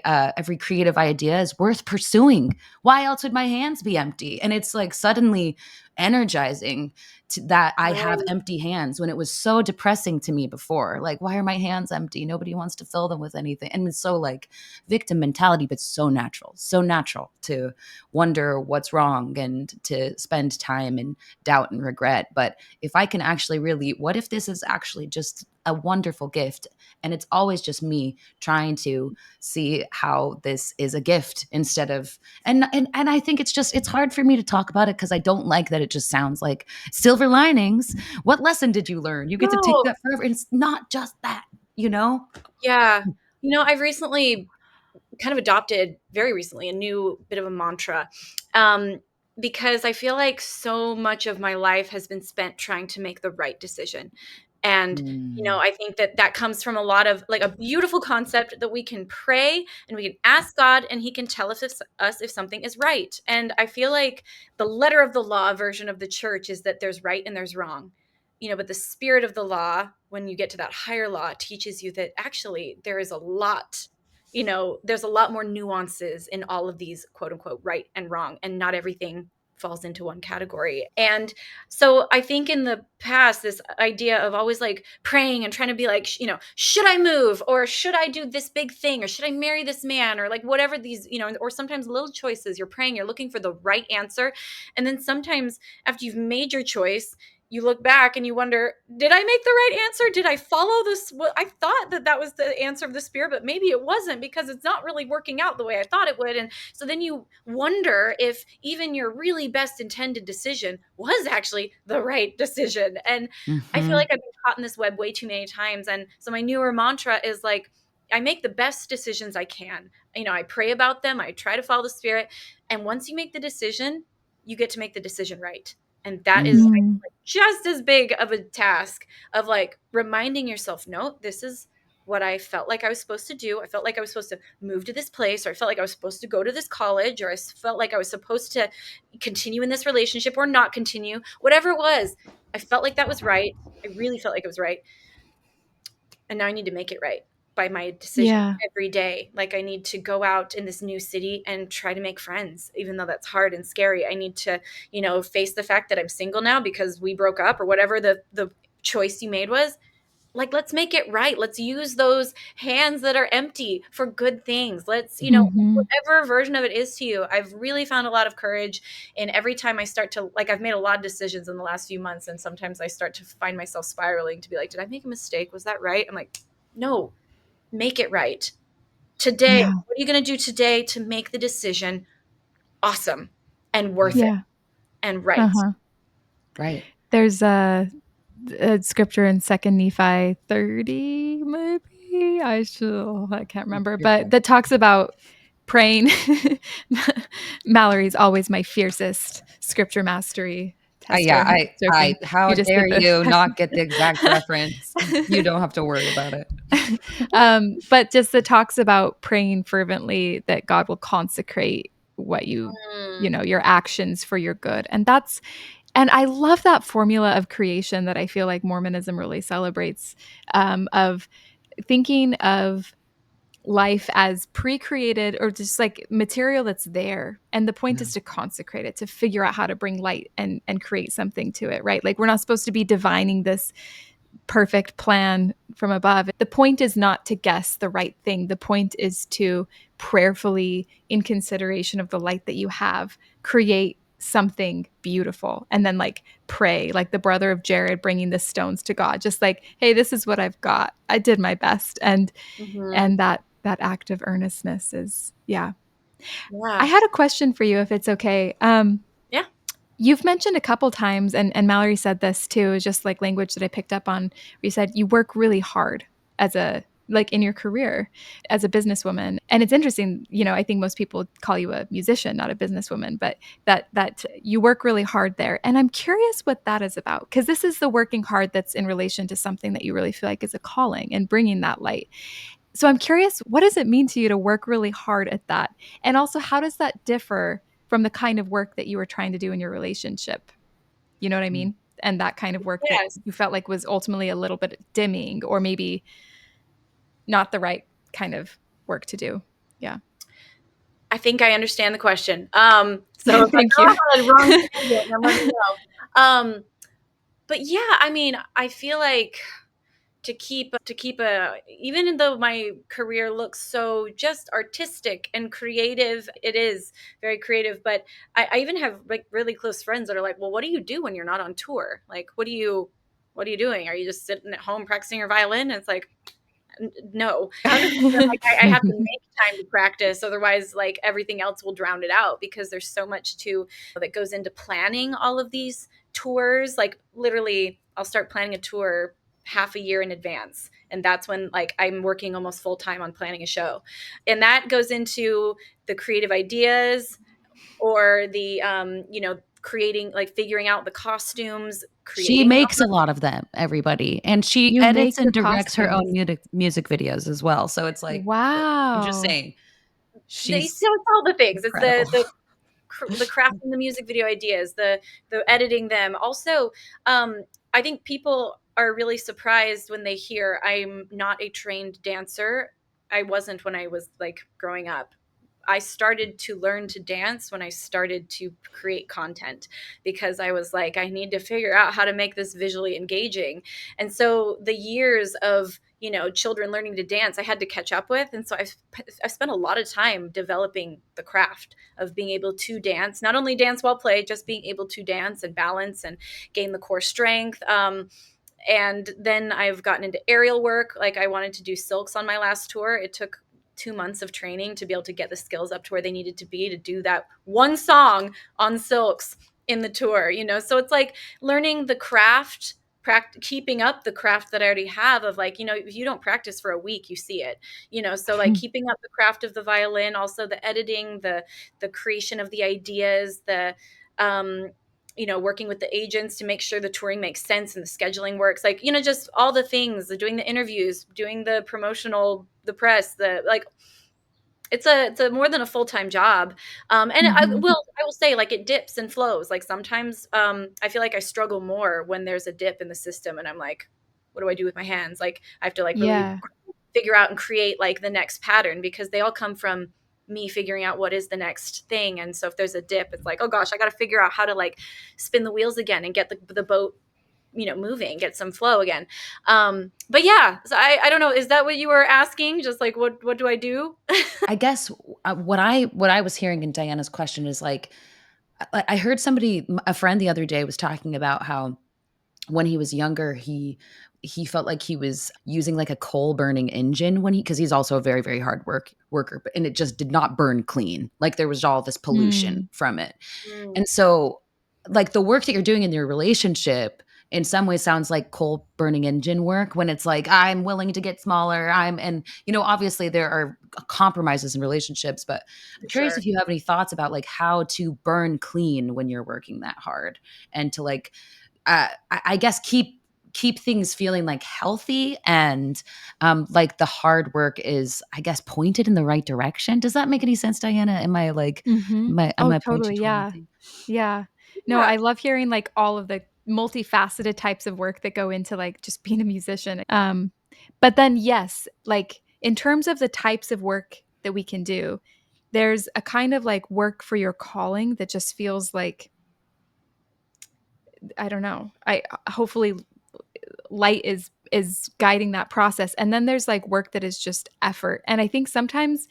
Speaker 3: creative idea is worth pursuing. Why else would my hands be empty? And it's like suddenly energizing that I have
Speaker 2: Right.
Speaker 3: empty hands when it was so depressing to me before. Like, why are my hands empty? Nobody wants to fill them with anything. And it's so like victim mentality, but so natural to wonder what's wrong and to spend time in doubt and regret. But if I can actually really, what if this is actually just a wonderful gift? And it's always just me trying to see how this is a gift instead of, and I think it's hard for me to talk about it because I don't like that it just sounds like silver linings. What lesson did you learn? You get to take
Speaker 2: No.
Speaker 3: that forever. And it's not just that, you know?
Speaker 2: Yeah. I've recently kind of adopted, very recently, a new bit of a mantra, um, because I feel like so much of my life has been spent trying to make the right decision. And,
Speaker 3: Mm.
Speaker 2: I think that that comes from a lot of, like, a beautiful concept that we can pray and we can ask God, and he can tell us if something is right. And I feel like the letter of the law version of the church is that there's right and there's wrong. But the spirit of the law, when you get to that higher law, teaches you that actually there is a lot, there's a lot more nuances in all of these quote unquote right and wrong, and not everything falls into one category. And so I think in the past, this idea of always like praying and trying to be like, should I move, or should I do this big thing, or should I marry this man, or like whatever these, or sometimes little choices, you're praying, you're looking for the right answer. And then sometimes after you've made your choice, you look back and you wonder, did I make the right answer? Did I follow this? Well, I thought that was the answer of the Spirit, but maybe it wasn't, because it's not really working out the way I thought it would. And so then you wonder if even your really best intended decision was actually the right decision. And I feel like I've been caught in this web way too many times. And so my newer mantra is like, I make the best decisions I can. I pray about them. I try to follow the Spirit. And once you make the decision, you get to make the decision right. And that is
Speaker 1: Mhm.
Speaker 2: just as big of a task of like reminding yourself, no, this is what I felt like I was supposed to do. I felt like I was supposed to move to this place, or I felt like I was supposed to go to this college, or I felt like I was supposed to continue in this relationship or not continue, whatever it was. I felt like that was right. I really felt like it was right. And now I need to make it right by my decision
Speaker 1: Yeah.
Speaker 2: every day. Like I need to go out in this new city and try to make friends, even though that's hard and scary. I need to, face the fact that I'm single now because we broke up, or whatever the choice you made was. Like, let's make it right. Let's use those hands that are empty for good things. Let's,
Speaker 1: Mhm.
Speaker 2: whatever version of it is to you. I've really found a lot of courage. And every time I start to, like, I've made a lot of decisions in the last few months. And sometimes I start to find myself spiraling to be like, did I make a mistake? Was that right? I'm like, no, make it right. Today,
Speaker 1: Yeah.
Speaker 2: what are you going to do today to make the decision awesome and worth it
Speaker 1: Yeah.
Speaker 2: and right?
Speaker 1: Uh-huh.
Speaker 3: Right.
Speaker 1: There's a scripture in Second Nephi 30, maybe. I can't remember,
Speaker 3: You're
Speaker 1: but
Speaker 3: fine.
Speaker 1: that talks about praying. Mallory's always my fiercest scripture mastery
Speaker 3: Yeah,
Speaker 1: tester.
Speaker 3: I
Speaker 1: Joking.
Speaker 3: how
Speaker 1: You just
Speaker 3: dare
Speaker 1: did the
Speaker 3: you not get the exact reference? You don't have to worry about it.
Speaker 1: But just it talks about praying fervently that God will consecrate what
Speaker 2: Mm.
Speaker 1: your actions for your good. And I love that formula of creation that I feel like Mormonism really celebrates, of thinking of life as pre-created or just like material that's there. And the point
Speaker 3: Yeah.
Speaker 1: is to consecrate it, to figure out how to bring light and create something to it, right? Like we're not supposed to be divining this perfect plan from above. The point is not to guess the right thing. The point is to prayerfully, in consideration of the light that you have, create something beautiful and then like pray, like the brother of Jared bringing the stones to God, just like, hey, this is what I've got. I did my best.
Speaker 2: Mhm.
Speaker 1: And that act of earnestness is, yeah. I
Speaker 2: Yeah.
Speaker 1: had a question for you, if it's okay.
Speaker 2: Yeah.
Speaker 1: You've mentioned a couple times, and Mallory said this too, is just like language that I picked up on, where you said you work really hard as a like in your career as a businesswoman. And it's interesting, I think most people call you a musician, not a businesswoman, but that you work really hard there. And I'm curious what that is about, because this is the working hard that's in relation to something that you really feel like is a calling and bringing that light. So I'm curious, what does it mean to you to work really hard at that? And also, how does that differ from the kind of work that you were trying to do in your relationship? You know what I
Speaker 3: Mm.
Speaker 1: mean? And that kind of work that
Speaker 2: Yes.
Speaker 1: you felt like was ultimately a little bit dimming, or maybe not the right kind of work to do. Yeah.
Speaker 2: I think I understand the question. So if I
Speaker 1: Thank
Speaker 2: go
Speaker 1: you.
Speaker 2: off on a wrong tangent, then let me know. But yeah, I mean, I feel like to keep a, even though my career looks so just artistic and creative, it is very creative. But I even have like really close friends that are like, well, what do you do when you're not on tour? Like, what are you doing? Are you just sitting at home practicing your violin? And it's like, no, 100%. Like I have to make time to practice, otherwise like everything else will drown it out, because there's so much that goes into planning all of these tours. Like literally I'll start planning a tour half a year in advance, and that's when like I'm working almost full time on planning a show. And that goes into the creative ideas, or the creating, like figuring out the costumes,
Speaker 3: She
Speaker 2: creating
Speaker 3: makes a lot of them, everybody, and she
Speaker 1: You
Speaker 3: edits
Speaker 1: make the
Speaker 3: and directs her own
Speaker 1: costumes.
Speaker 3: music videos as well. So it's like, I'm just
Speaker 1: Wow.
Speaker 3: saying,
Speaker 2: they
Speaker 3: she's
Speaker 2: still all the things. It's
Speaker 3: incredible.
Speaker 2: the crafting the music video ideas, the editing them. Also, I think people are really surprised when they hear I'm not a trained dancer. I wasn't when I was like growing up. I started to learn to dance when I started to create content, because I was like, I need to figure out how to make this visually engaging. And so the years of, children learning to dance, I had to catch up with. And so I've spent a lot of time developing the craft of being able to dance, not only dance while play, just being able to dance and balance and gain the core strength. And then I've gotten into aerial work. Like, I wanted to do silks on my last tour. It took 2 months of training to be able to get the skills up to where they needed to be to do that one song on silks in the tour, So it's like learning the craft, keeping up the craft that I already have of, like, if you don't practice for a week, you see it, So like keeping up the craft of the violin, also the editing, the creation of the ideas, the, working with the agents to make sure the touring makes sense and the scheduling works, like, just all the things, doing the interviews, doing the promotional, the press, the, like, it's a more than a full-time job. And
Speaker 1: Mhm.
Speaker 2: I will say, like, it dips and flows. Like, sometimes I feel like I struggle more when there's a dip in the system and I'm like, what do I do with my hands? Like, I have to, like, really
Speaker 1: Yeah.
Speaker 2: figure out and create, like, the next pattern, because they all come from me figuring out what is the next thing. And so if there's a dip, it's like, oh gosh, I got to figure out how to, like, spin the wheels again and get the boat, moving, get some flow again. But yeah, so I don't know. Is that what you were asking? Just like, what do I do?
Speaker 3: I guess what I was hearing in Diana's question is like I heard a friend the other day was talking about how when he was younger, he felt like he was using like a coal burning engine when because he's also a very, very hard worker, and it just did not burn clean. Like there was all this pollution
Speaker 1: Mm.
Speaker 3: from it.
Speaker 2: Mm,
Speaker 3: And so like the work that you're doing in your relationship in some ways sounds like coal burning engine work when it's like I'm willing to get smaller. And obviously there are compromises in relationships, but I'm
Speaker 2: for
Speaker 3: curious
Speaker 2: sure.
Speaker 3: if you have any thoughts about like how to burn clean when you're working that hard and to like I guess keep things feeling like healthy and like the hard work is I guess pointed in the right direction. Does that make any sense, Diana? Am I like
Speaker 1: Mhm.
Speaker 3: am
Speaker 1: Oh,
Speaker 3: I pointing
Speaker 1: totally,
Speaker 3: toward
Speaker 1: yeah.
Speaker 3: anything?
Speaker 1: Yeah. No,
Speaker 2: Yeah.
Speaker 1: I love hearing, like, all of the multifaceted types of work that go into, like, just being a musician. But then, yes, like, in terms of the types of work that we can do, there's a kind of, like, work for your calling that just feels like I don't know. Hopefully light is guiding that process, and then there's, like, work that is just effort, and I think sometimes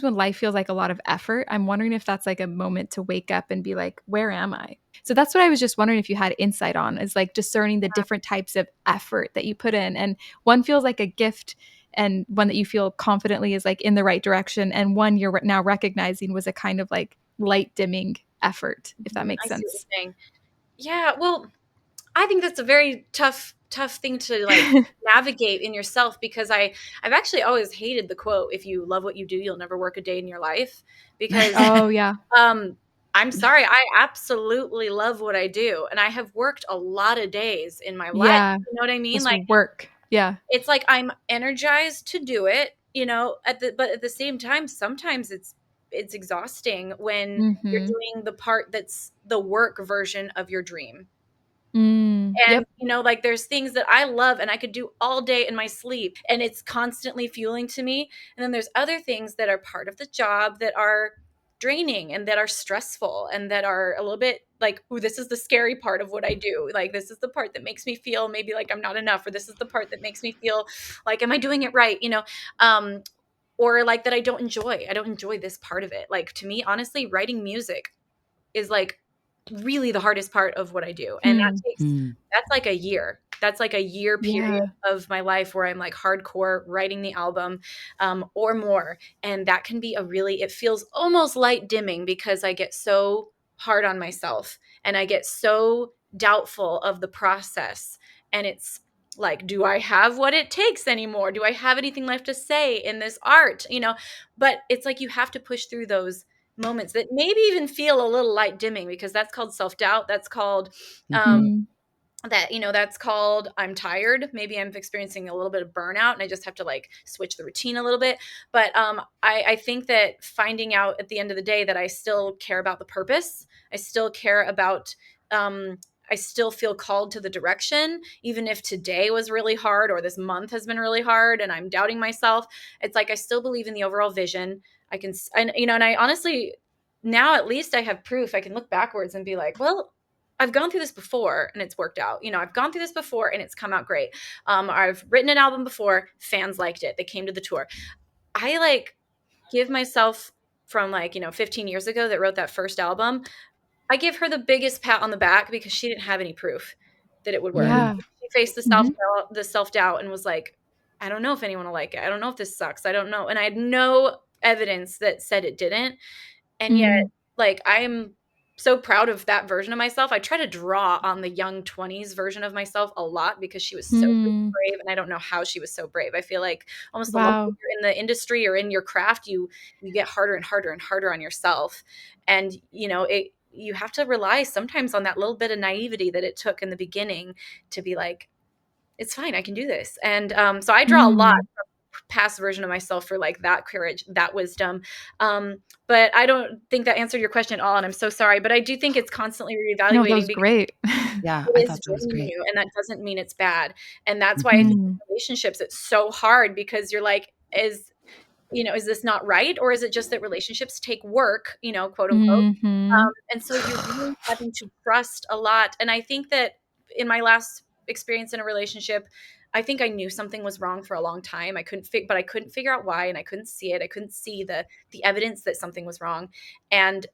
Speaker 1: when life feels like a lot of effort, I'm wondering if that's like a moment to wake up and be like, where am I? So that's what I was just wondering if you had insight on is like discerning the different types of effort that you put in. And one feels like a gift and one that you feel confidently is like in the right direction. And one you're now recognizing was a kind of like light dimming effort, if that makes
Speaker 2: I see what
Speaker 1: sense.
Speaker 2: you're saying. Yeah, well, I think that's a very tough thing to, like, navigate in yourself, because I've actually always hated the quote, "If you love what you do, you'll never work a day in your life," because
Speaker 1: Oh, yeah.
Speaker 2: um I'm sorry, I absolutely love what I do, and I have worked a lot of days in my life.
Speaker 1: Yeah.
Speaker 2: You know what I mean?
Speaker 1: Just
Speaker 2: Like,
Speaker 1: work. Yeah.
Speaker 2: it's like I'm energized to do it, but at the same time, sometimes it's exhausting when you're
Speaker 1: Hmm.
Speaker 2: doing the part that's the work version of your dream.
Speaker 1: Mm,
Speaker 2: And,
Speaker 1: yep.
Speaker 2: like, there's things that I love and I could do all day in my sleep, and it's constantly fueling to me. And then there's other things that are part of the job that are draining and that are stressful and that are a little bit like, "Ooh, this is the scary part of what I do." Like, this is the part that makes me feel maybe like I'm not enough, or this is the part that makes me feel like, "Am I doing it right?" Um, or like that I don't enjoy. I don't enjoy this part of it. Like, to me, honestly, writing music is, like, really the hardest part of what I do, and
Speaker 1: Hmm.
Speaker 2: that's like a year. That's like a year period
Speaker 1: Yeah.
Speaker 2: of my life where I'm, like, hardcore writing the album, or more, and that can be it feels almost light dimming because I get so hard on myself, and I get so doubtful of the process, and it's like, "Do I have what it takes anymore? Do I have anything left to say in this art?" But it's like you have to push through those moments that maybe even feel a little light dimming, because that's called self-doubt. That's called, um,
Speaker 3: Mhm.
Speaker 1: Mm.
Speaker 2: that's called I'm tired. Maybe I'm experiencing a little bit of burnout and I just have to, like, switch the routine a little bit. But I think that finding out at the end of the day that I still care about the purpose, I still care about, um, I still feel called to the direction, even if today was really hard or this month has been really hard and I'm doubting myself. It's like I still believe in the overall vision. I can, and and I honestly, now at least I have proof. I can look backwards and be like, well, I've gone through this before and it's worked out. I've gone through this before and it's come out great. I've written an album before, fans liked it, they came to the tour. I like give myself, from 15 years ago, that wrote that first album, I give her the biggest pat on the back because she didn't have any proof that it would work.
Speaker 3: Mhm.
Speaker 1: Yeah.
Speaker 2: She faced
Speaker 1: Mhm.
Speaker 2: the self-doubt and was like, I don't know if anyone will like it. I don't know if this sucks. I don't know. And I had no evidence that said it didn't. And yet,
Speaker 1: Mm.
Speaker 2: I am so proud of that version of myself. I try to draw on the young 20s version of myself a lot because she was so
Speaker 1: Mm.
Speaker 2: brave, and I don't know how she was so brave. I feel like almost the longer
Speaker 1: Wow.
Speaker 2: you're in the industry or in your craft, you get harder and harder and harder on yourself. And you have to rely sometimes on that little bit of naivety that it took in the beginning to be like, it's fine, I can do this. And so I draw a lot
Speaker 1: Mm.
Speaker 2: from past version of myself for that courage, that wisdom. But I don't think that answered your question at all, and I'm so sorry. But I do think it's constantly
Speaker 1: No, that
Speaker 2: reevaluating
Speaker 1: was
Speaker 2: because
Speaker 1: great.
Speaker 3: Yeah, I
Speaker 2: it is
Speaker 3: thought that was
Speaker 2: draining
Speaker 3: great.
Speaker 2: you, and that doesn't mean it's bad. And that's why I think
Speaker 3: Mhm.
Speaker 1: Mm.
Speaker 2: in relationships it's so hard, because you're like, is this not right? Or is it just that relationships take work, quote unquote?
Speaker 1: Mhm.
Speaker 2: And so you're really having to trust a lot. And I think that in my last experience in a relationship, I think I knew something was wrong for a long time. But I couldn't figure out why, and I couldn't see it. I couldn't see the evidence that something was wrong. And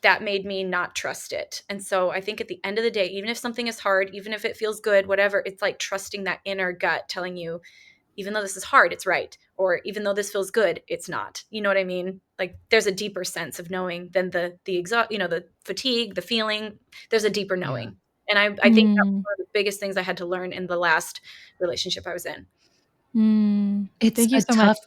Speaker 2: that made me not trust it. And so I think at the end of the day, even if something is hard, even if it feels good, whatever, it's like trusting that inner gut telling you, even though this is hard, it's right. Or even though this feels good, it's not. You know what I mean? Like there's a deeper sense of knowing than the fatigue, the feeling. There's a deeper
Speaker 3: Yeah.
Speaker 2: knowing. And I think that was
Speaker 1: Mm.
Speaker 2: one of the biggest things I had to learn in the last relationship I was in.
Speaker 1: Mm.
Speaker 3: It's
Speaker 1: Thank you
Speaker 3: a
Speaker 1: so much.
Speaker 3: tough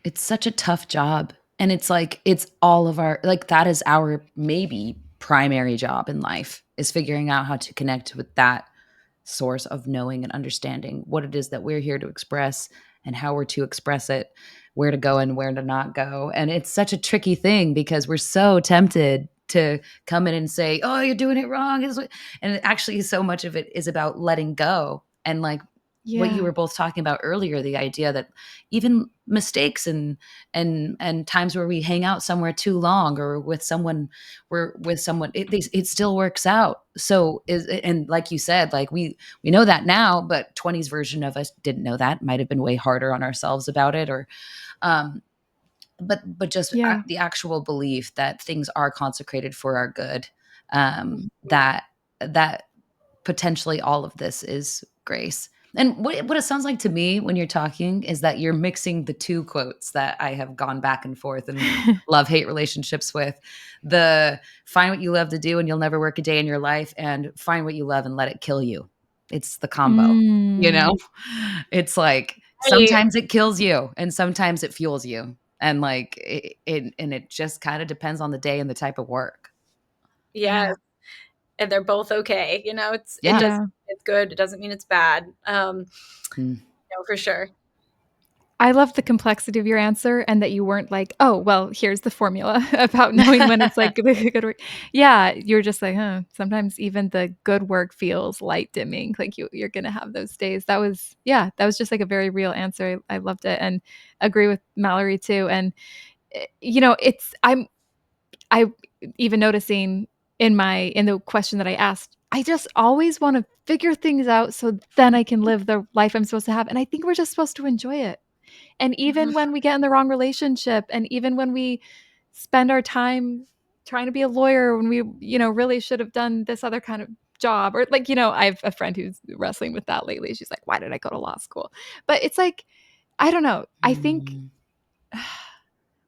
Speaker 3: It's such a tough job, and it's like it's all of our like, that is our maybe primary job in life, is figuring out how to connect with that source of knowing and understanding what it is that we're here to express and how we're to express it, where to go and where to not go. And it's such a tricky thing because we're so tempted to come in and say, "Oh, you're doing it wrong." And actually so much of it is about letting go. And like what you
Speaker 1: Yeah.
Speaker 3: were both talking about earlier, the idea that even mistakes and times where we hang out somewhere too long or with someone, we're with someone, it still works out. So is, and like you said, like we know that now, but 20s version of us didn't know that, might have been way harder on ourselves about it. Or um but just
Speaker 1: Yeah.
Speaker 3: the actual belief that things are consecrated for our good,
Speaker 2: Mhm.
Speaker 3: that potentially all of this is grace. And what it sounds like to me when you're talking is that you're mixing the two quotes that I have gone back and forth and love hate relationships with: the find what you love to do and you'll never work a day in your life, and find what you love and let it kill you. It's the combo, you know?
Speaker 1: Mm.
Speaker 3: It's like
Speaker 2: Right.
Speaker 3: sometimes it kills you and sometimes it fuels you. And like it just kind of depends on the day and the type of work.
Speaker 2: Yes.
Speaker 1: Yeah.
Speaker 2: And they're both okay. It
Speaker 3: Yeah.
Speaker 2: doesn't
Speaker 1: Yeah.
Speaker 2: mean it's good. It doesn't mean it's bad.
Speaker 3: Mm.
Speaker 2: No, for sure.
Speaker 1: I love the complexity of your answer and that you weren't like, "Oh, well, here's the formula about knowing when it's like the good work." Yeah, you're just like, "Huh, sometimes even the good work feels light dimming." Like you're gonna have those days. That was yeah, that was just like a very real answer. I loved it and agree with Mallory too. And it's I even noticing in the question that I asked, I just always want to figure things out so then I can live the life I'm supposed to have. And I think we're just supposed to enjoy it. And even when we get in the wrong relationship, and even when we spend our time trying to be a lawyer when we, really should have done this other kind of job, or like, I have a friend who's wrestling with that lately. She's like, why did I go to law school? But it's like, I don't know. I think
Speaker 3: Mm.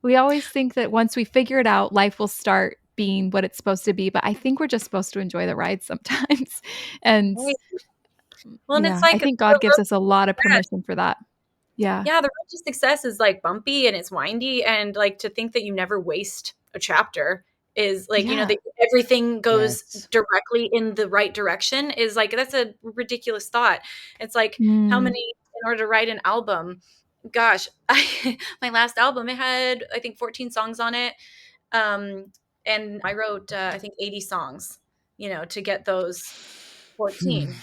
Speaker 1: we always think that once we figure it out, life will start being what it's supposed to be. But I think we're just supposed to enjoy the ride sometimes. And
Speaker 2: Right. Well, and it's
Speaker 1: yeah, I
Speaker 2: like the
Speaker 1: think God gives
Speaker 2: road
Speaker 1: us a lot of
Speaker 2: to success.
Speaker 1: permission for that. Yeah.
Speaker 2: Yeah, the road to success is bumpy and it's windy, and to think that you never waste a chapter is
Speaker 1: Yeah.
Speaker 2: that everything goes
Speaker 3: Yes.
Speaker 2: directly in the right direction is that's a ridiculous thought. It's like how
Speaker 1: Mm.
Speaker 2: many in order to write an album. Gosh, my last album, it had I think 14 songs on it. Um, and I wrote I think 80 songs, to get those
Speaker 3: Hmm.
Speaker 2: 14.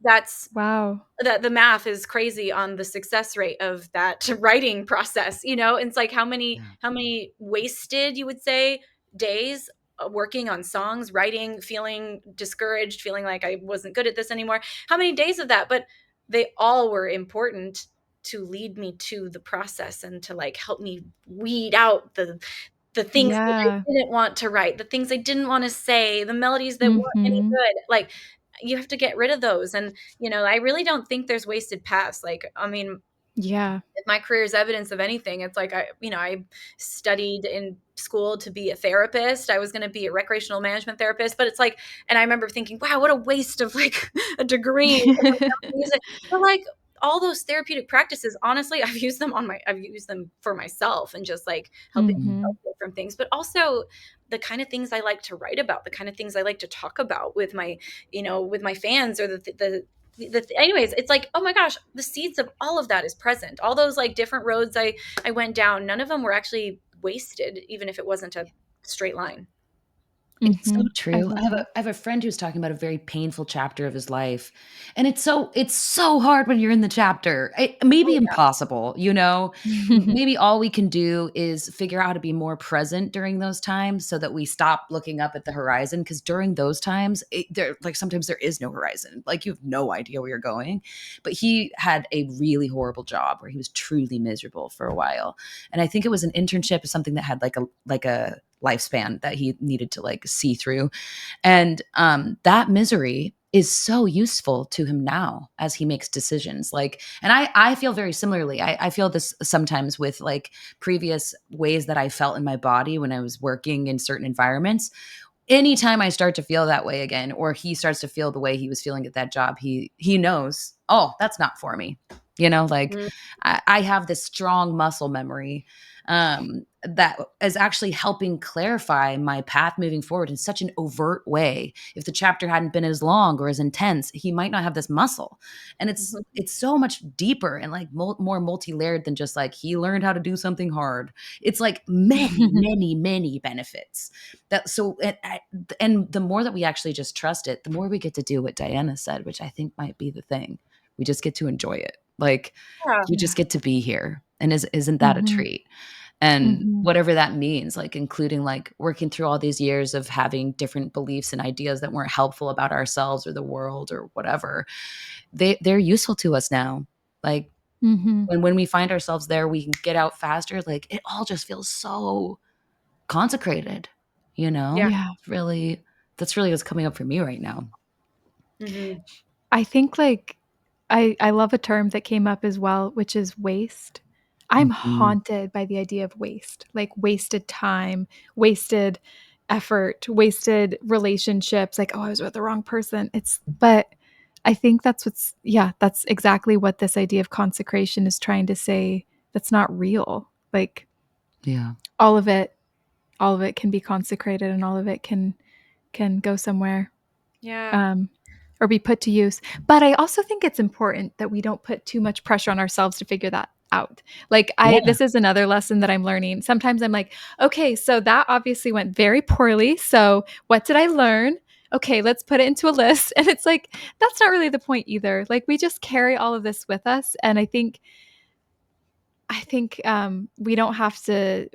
Speaker 2: That's
Speaker 1: Wow.
Speaker 2: the math is crazy on the success rate of that writing process, you know? It's like
Speaker 3: Yeah.
Speaker 2: how many wasted, you would say, days working on songs, writing, feeling discouraged, feeling like I wasn't good at this anymore. How many days of that? But they all were important to lead me to the process and to like help me weed out the things that I
Speaker 1: Yeah.
Speaker 2: didn't want to write, the things I didn't wanna say, the melodies that weren't any
Speaker 1: Mhm.
Speaker 2: good, like, you have to get rid of those, and, you know, I really don't think there's wasted paths, like, I mean,
Speaker 1: Yeah.
Speaker 2: if my career is evidence of anything, it's like I studied in school to be a therapist. I was gonna be a recreational management therapist, but it's like and I remember thinking, "Wow, what a waste of, like, a degree." But, like, all those therapeutic practices, honestly, I've used them for myself and just, like, helping
Speaker 3: Mhm.
Speaker 2: myself get from things, but also the kind of things I like to write about, the kind of things I like to talk about with my with my fans or anyways, it's like, oh my gosh, the seeds of all of that is present. All those like different roads I went down, none of them were actually wasted, even if it wasn't a straight line.
Speaker 3: It's so
Speaker 1: Mhm. I
Speaker 3: true.
Speaker 1: love that.
Speaker 3: I have a friend who's talking about a very painful chapter of his life, and it's so hard when you're in the chapter. It may be
Speaker 2: Oh
Speaker 3: impossible, you know? Maybe all we can do is figure out how to be more present during those times so that we stop looking up at the horizon. Because during those times, there like, sometimes there is no horizon. Like, you have no idea where you're going. But he had a really horrible job where he was truly miserable for a while, and I think it was an internship or something that had, like a lifespan that he needed to, like, see through. And that misery is so useful to him now as he makes decisions. Like, and I feel very similarly. I feel this sometimes with like previous ways that I felt in my body when I was working in certain environments. Anytime I start to feel that way again, or he starts to feel the way he was feeling at that job, he knows, oh, that's not for me. You know, like,
Speaker 2: yeah.
Speaker 3: I have this strong muscle memory that is actually helping clarify my path moving forward in such an overt way. If the chapter hadn't been as long or as intense, he might not have this muscle. And
Speaker 2: Mhm.
Speaker 3: it's so much deeper and like more multi-layered than just like he learned how to do something hard. It's like many benefits. That so and the more that we actually just trust it, the more we get to do what Diana said, which I think might be the thing. We just get to enjoy it. Like,
Speaker 2: Yeah.
Speaker 3: you just
Speaker 1: Yeah.
Speaker 3: get to be here. And isn't that a
Speaker 1: Mhm.
Speaker 3: treat? And
Speaker 1: Mhm.
Speaker 3: whatever that means, like including like working through all these years of having different beliefs and ideas that weren't helpful about ourselves or the world or whatever, they're useful to us now. Like,
Speaker 1: Mhm.
Speaker 3: when we find ourselves there, we can get out faster. Like, it all just feels so consecrated, you know?
Speaker 2: Yeah.
Speaker 1: Yeah.
Speaker 3: It's really That's really what's coming up for me right now.
Speaker 2: Mhm.
Speaker 1: I think, like, I love a term that came up as well, which is waste. I'm
Speaker 3: Mhm.
Speaker 1: haunted by the idea of waste, like wasted time, wasted effort, wasted relationships, like, "Oh, I was with the wrong person." But I think that's exactly what this idea of consecration is trying to say, that's not real. Like,
Speaker 3: Yeah.
Speaker 1: all of it all of it can be consecrated and all of it can go somewhere.
Speaker 2: Yeah.
Speaker 1: um, or be put to use. But I also think it's important that we don't put too much pressure on ourselves to figure that out. Like
Speaker 3: Yeah.
Speaker 1: this is another lesson that I'm learning. Sometimes I'm like, okay, so that obviously went very poorly. So what did I learn? Okay, let's put it into a list. And it's like, that's not really the point either. Like we just carry all of this with us. And I think we don't have to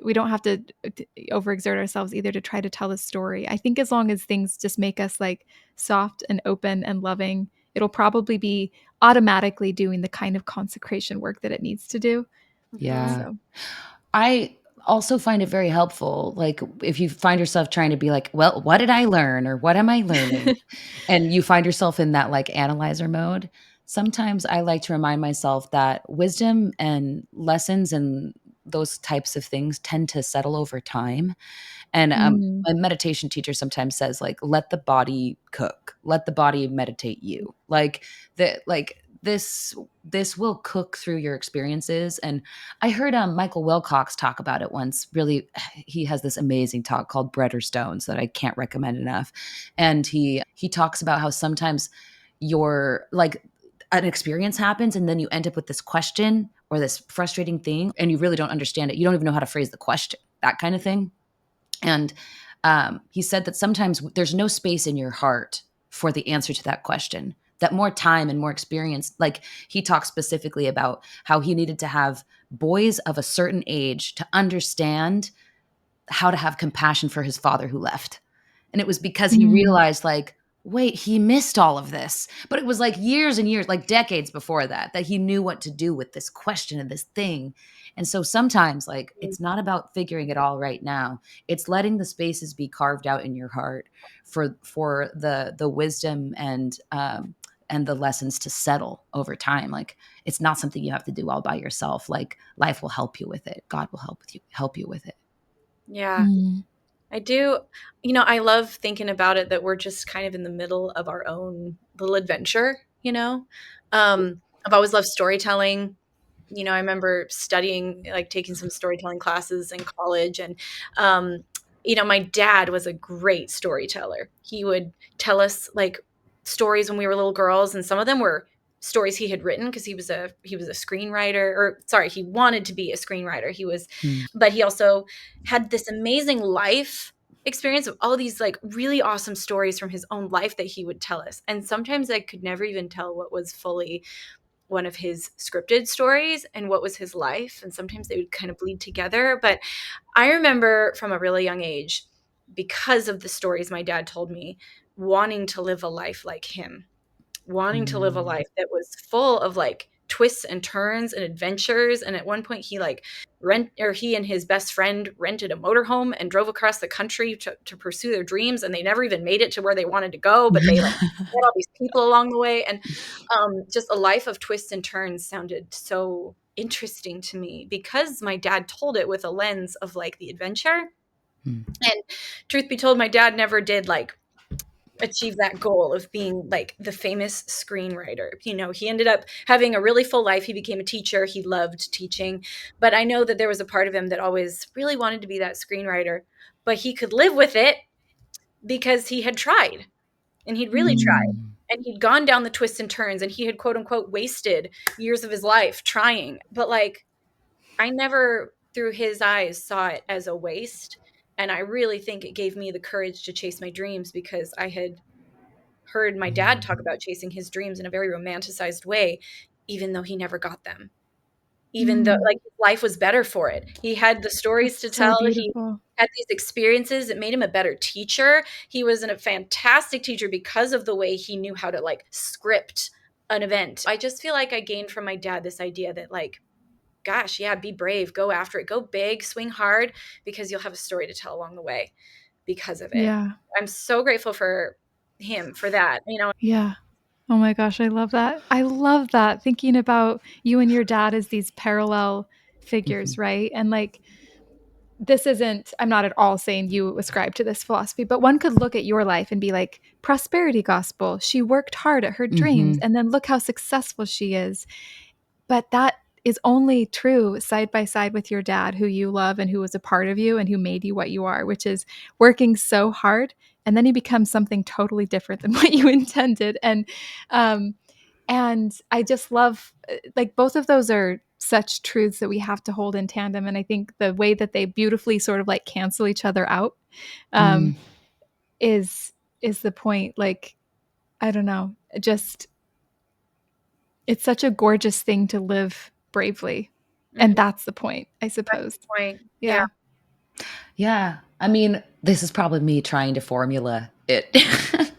Speaker 1: overexert ourselves either to try to tell a story. I think as long as things just make us like soft and open and loving, it'll probably be automatically doing the kind of consecration work that it needs to do.
Speaker 2: Mhm.
Speaker 3: Yeah.
Speaker 1: So,
Speaker 3: I also find it very helpful, like, if you find yourself trying to be like, "Well, what did I learn?" or "What am I learning?" and you find yourself in that, like, analyzer mode, sometimes I like to remind myself that wisdom and lessons and those types of things tend to settle over time. And,
Speaker 1: mm,
Speaker 3: my meditation teacher sometimes says, like, "Let the body cook. Let the body meditate you." This will cook through your experiences, and I heard, Michael Wilcox talk about it once. Really, he has this amazing talk called Bread or Stones that I can't recommend enough, and he talks about how sometimes your like, an experience happens, and then you end up with this question or this frustrating thing, and you really don't understand it. You don't even know how to phrase the question, that kind of thing. And he said that sometimes there's no space in your heart for the answer to that question. that more time and more experience. Like he talks specifically about how he needed to have boys of a certain age to understand how to have compassion for his father who left. And it was because he
Speaker 1: Mm.
Speaker 3: realized, like, wait, he missed all of this. But it was like years and years, like decades before that, that he knew what to do with this question and this thing. And so sometimes, like, it's not about figuring it all right now. It's letting the spaces be carved out in your heart for the wisdom and the lessons to settle over time. Like, it's not something you have to do all by yourself. Like, life will help you with it. God will help you with it.
Speaker 2: Yeah.
Speaker 1: Mm.
Speaker 2: I do. I love thinking about it that we're just kind of in the middle of our own little adventure, you know? I've always loved storytelling. I remember studying, like taking some storytelling classes in college. And, my dad was a great storyteller. He would tell us like stories when we were little girls, and some of them were stories he had written because he was a screenwriter, or sorry, he wanted to be a screenwriter.
Speaker 3: Mm.
Speaker 2: But he also had this amazing life experience of all these like really awesome stories from his own life that he would tell us. And sometimes I could never even tell what was fully one of his scripted stories and what was his life. And sometimes they would kind of bleed together. But I remember from a really young age, because of the stories my dad told me, wanting to live a life like him, wanting to live a
Speaker 3: Mm.
Speaker 2: life that was full of like twists and turns and adventures. And at one point he and his best friend rented a motorhome and drove across the country to pursue their dreams. And they never even made it to where they wanted to go, but they like met all these people along the way. And just a life of twists and turns sounded so interesting to me because my dad told it with a lens of like the adventure.
Speaker 3: Mm.
Speaker 2: And truth be told, my dad never did like achieve that goal of being like the famous screenwriter. He ended up having a really full life. He became a teacher. He loved teaching. But I know that there was a part of him that always really wanted to be that screenwriter, but he could live with it because he had tried, and he'd really tried.
Speaker 3: Mm.
Speaker 2: And he'd gone down the twists and turns, and he had quote unquote wasted years of his life trying. But like, I never through his eyes saw it as a waste. And I really think it gave me the courage to chase my dreams because I had heard my dad talk about chasing his dreams in a very romanticized way, even though he never got them. Even though
Speaker 1: Mm.
Speaker 2: like his life was better for it. He had the stories to
Speaker 1: That's so
Speaker 2: tell. He
Speaker 1: beautiful.
Speaker 2: had these experiences. It made him a better teacher. He was a fantastic teacher because of the way he knew how to like script an event. I just feel like I gained from my dad this idea that like, gosh, yeah, be brave, go after it, go big, swing hard, because you'll have a story to tell along the way because of it.
Speaker 1: Yeah.
Speaker 2: I'm so grateful for him for that.
Speaker 1: Yeah. Oh my gosh, I love that. I love that, thinking about you and your dad as these parallel figures,
Speaker 3: Mhm.
Speaker 1: right? And like, this isn't, I'm not at all saying you ascribe to this philosophy, but one could look at your life and be like, prosperity gospel. She worked hard at her dreams,
Speaker 3: Mhm.
Speaker 1: and then look how successful she is. But that is only true side by side with your dad, who you love and who was a part of you and who made you what you are, which is working so hard. And then you become something totally different than what you intended. Um, and I just love, like, both of those are such truths that we have to hold in tandem. And I think the way that they beautifully sort of like cancel each other out, um,
Speaker 3: Mm.
Speaker 1: is the point. Like, I don't know, just it's such a gorgeous thing to live bravely. And
Speaker 2: Mhm.
Speaker 1: that's the point, I
Speaker 2: That's
Speaker 1: suppose.
Speaker 2: the point. Yeah.
Speaker 1: Yeah.
Speaker 3: Yeah. I mean, this is probably me trying to formula it.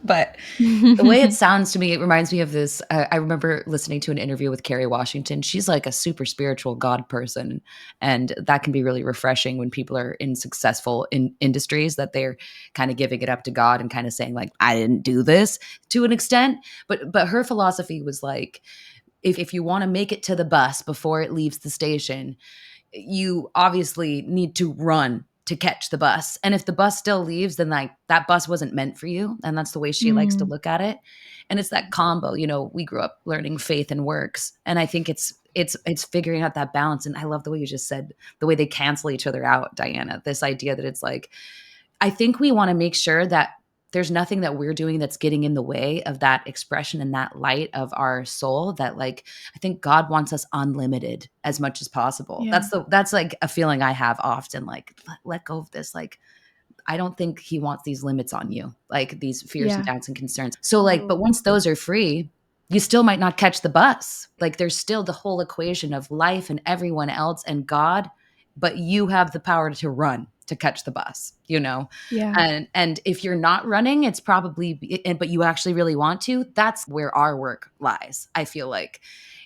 Speaker 3: But the way it sounds to me, it reminds me of this. I remember listening to an interview with Kerry Washington. She's like a super spiritual God person. And that can be really refreshing when people are in successful industries, that they're kind of giving it up to God and kind of saying, like, I didn't do this to an extent. But her philosophy was like, if you want to make it to the bus before it leaves the station, you obviously need to run to catch the bus. And if the bus still leaves, then like that bus wasn't meant for you. And that's the way she likes to
Speaker 1: Mm,
Speaker 3: look at it. And it's that combo, we grew up learning faith and works. And I think it's figuring out that balance. And I love the way you just said the way they cancel each other out, Diana. This idea that it's like, I think we want to make sure that there's nothing that we're doing that's getting in the way of that expression and that light of our soul, that like I think God wants us unlimited as much as possible.
Speaker 1: yeah.
Speaker 3: That's like a feeling I have often, like let go of this. Like I don't think he wants these limits on you, like these fears and
Speaker 1: Yeah.
Speaker 3: doubts and concerns. So like, but
Speaker 2: Ooh.
Speaker 3: once those are free, you still might not catch the bus. Like there's still the whole equation of life and everyone else and God, but you have the power to run to catch the bus, you know?
Speaker 1: Yeah.
Speaker 3: And if you're not running, it's probably but you actually really want to, that's where our work lies. I feel like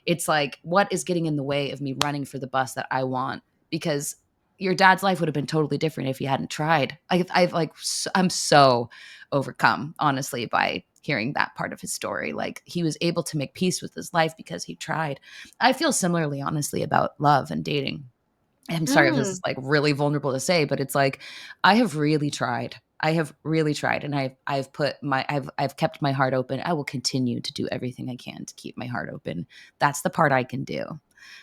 Speaker 3: it's like, what is getting in the way of me running for the bus that I want? Because your dad's life would have been totally different if he hadn't tried. I've like, I'm so overcome, honestly, by hearing that part of his story. Like he was able to make peace with his life because he tried. I feel similarly, honestly, about love and dating. I'm sorry if this is
Speaker 2: Mm.
Speaker 3: like really vulnerable to say, but it's like I have really tried. I have really tried, and I've kept my heart open. I will continue to do everything I can to keep my heart open. That's the part I can do.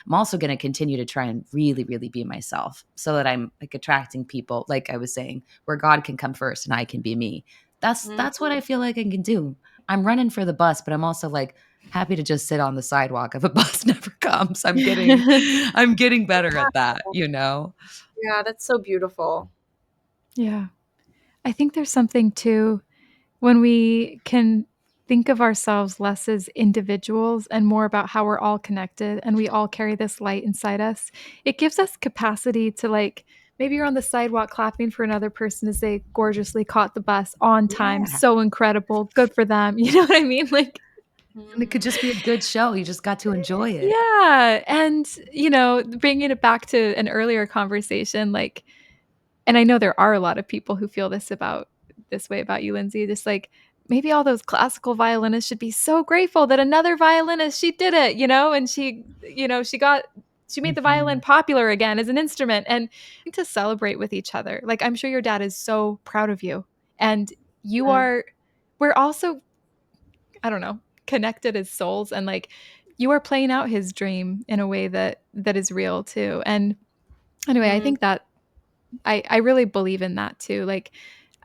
Speaker 3: I'm also going to continue to try and really, really be myself so that I'm like attracting people, like I was saying, where God can come first and I can be me. That's what
Speaker 2: Mhm.
Speaker 3: I feel like I can do. I'm running for the bus, but I'm also like happy to just sit on the sidewalk if a bus never comes. I'm getting better at that, you know?
Speaker 2: Yeah, that's so beautiful.
Speaker 1: Yeah. I think there's something too when we can think of ourselves less as individuals and more about how we're all connected and we all carry this light inside us. It gives us capacity to like maybe you're on the sidewalk clapping for another person as they gorgeously caught the bus on time.
Speaker 3: Yeah.
Speaker 1: So incredible. Good for them. You know what I mean? Like
Speaker 3: And it could
Speaker 2: Mhm.
Speaker 3: just be a good show. You just got to enjoy it.
Speaker 1: yeah, and bringing it back to an earlier conversation like and I know there are a lot of people who feel this way about you, Lindsay, just like maybe all those classical violinists should be so grateful that another violinist, she did it, and she made the violin
Speaker 3: Mhm.
Speaker 1: popular again as an instrument and to celebrate with each other. Like I'm sure your dad is so proud of you. And you
Speaker 2: Mm.
Speaker 1: are we're also, I don't know, connected as souls and like you are playing out his dream in a way that is real too. And anyway, I
Speaker 2: Mm.
Speaker 1: think that I really believe in that too. Like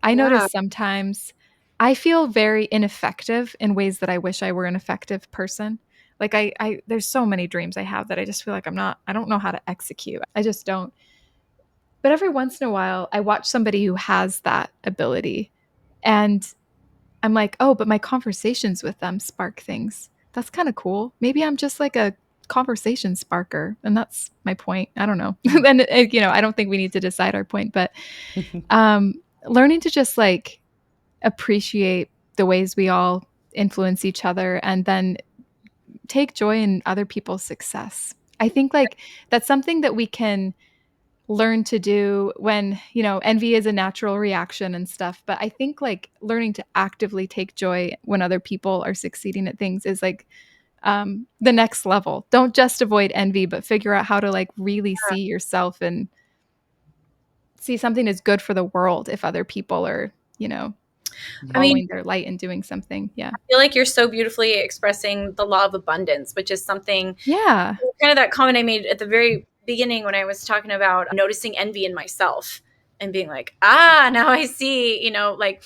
Speaker 1: I
Speaker 2: Yeah.
Speaker 1: notice sometimes I feel very ineffective in ways that I wish I were an effective person. Like I there's so many dreams I have that I just feel like I don't know how to execute. I just don't. But every once in a while I watch somebody who has that ability and I'm like, "Oh, but my conversations with them spark things." That's kind of cool. Maybe I'm just like a conversation sparker and that's my point. I don't know.
Speaker 3: Mm.
Speaker 1: And I don't think we need to decide our point, but um learning to just like appreciate the ways we all influence each other and then take joy in other people's success. I think like that's something that we can learn to do when, envy is a natural reaction and stuff. But I think like learning to actively take joy when other people are succeeding at things is like the next level. Don't just avoid envy, but figure out how to like really see yourself and see something as good for the world if other people are,
Speaker 2: I mean,
Speaker 1: following their light and doing something. Yeah.
Speaker 2: I feel like you're so beautifully expressing the law of abundance, which is something
Speaker 1: Yeah.
Speaker 2: kind of that comment I made at the very beginning when I was talking about noticing envy in myself and being like, now I see, like,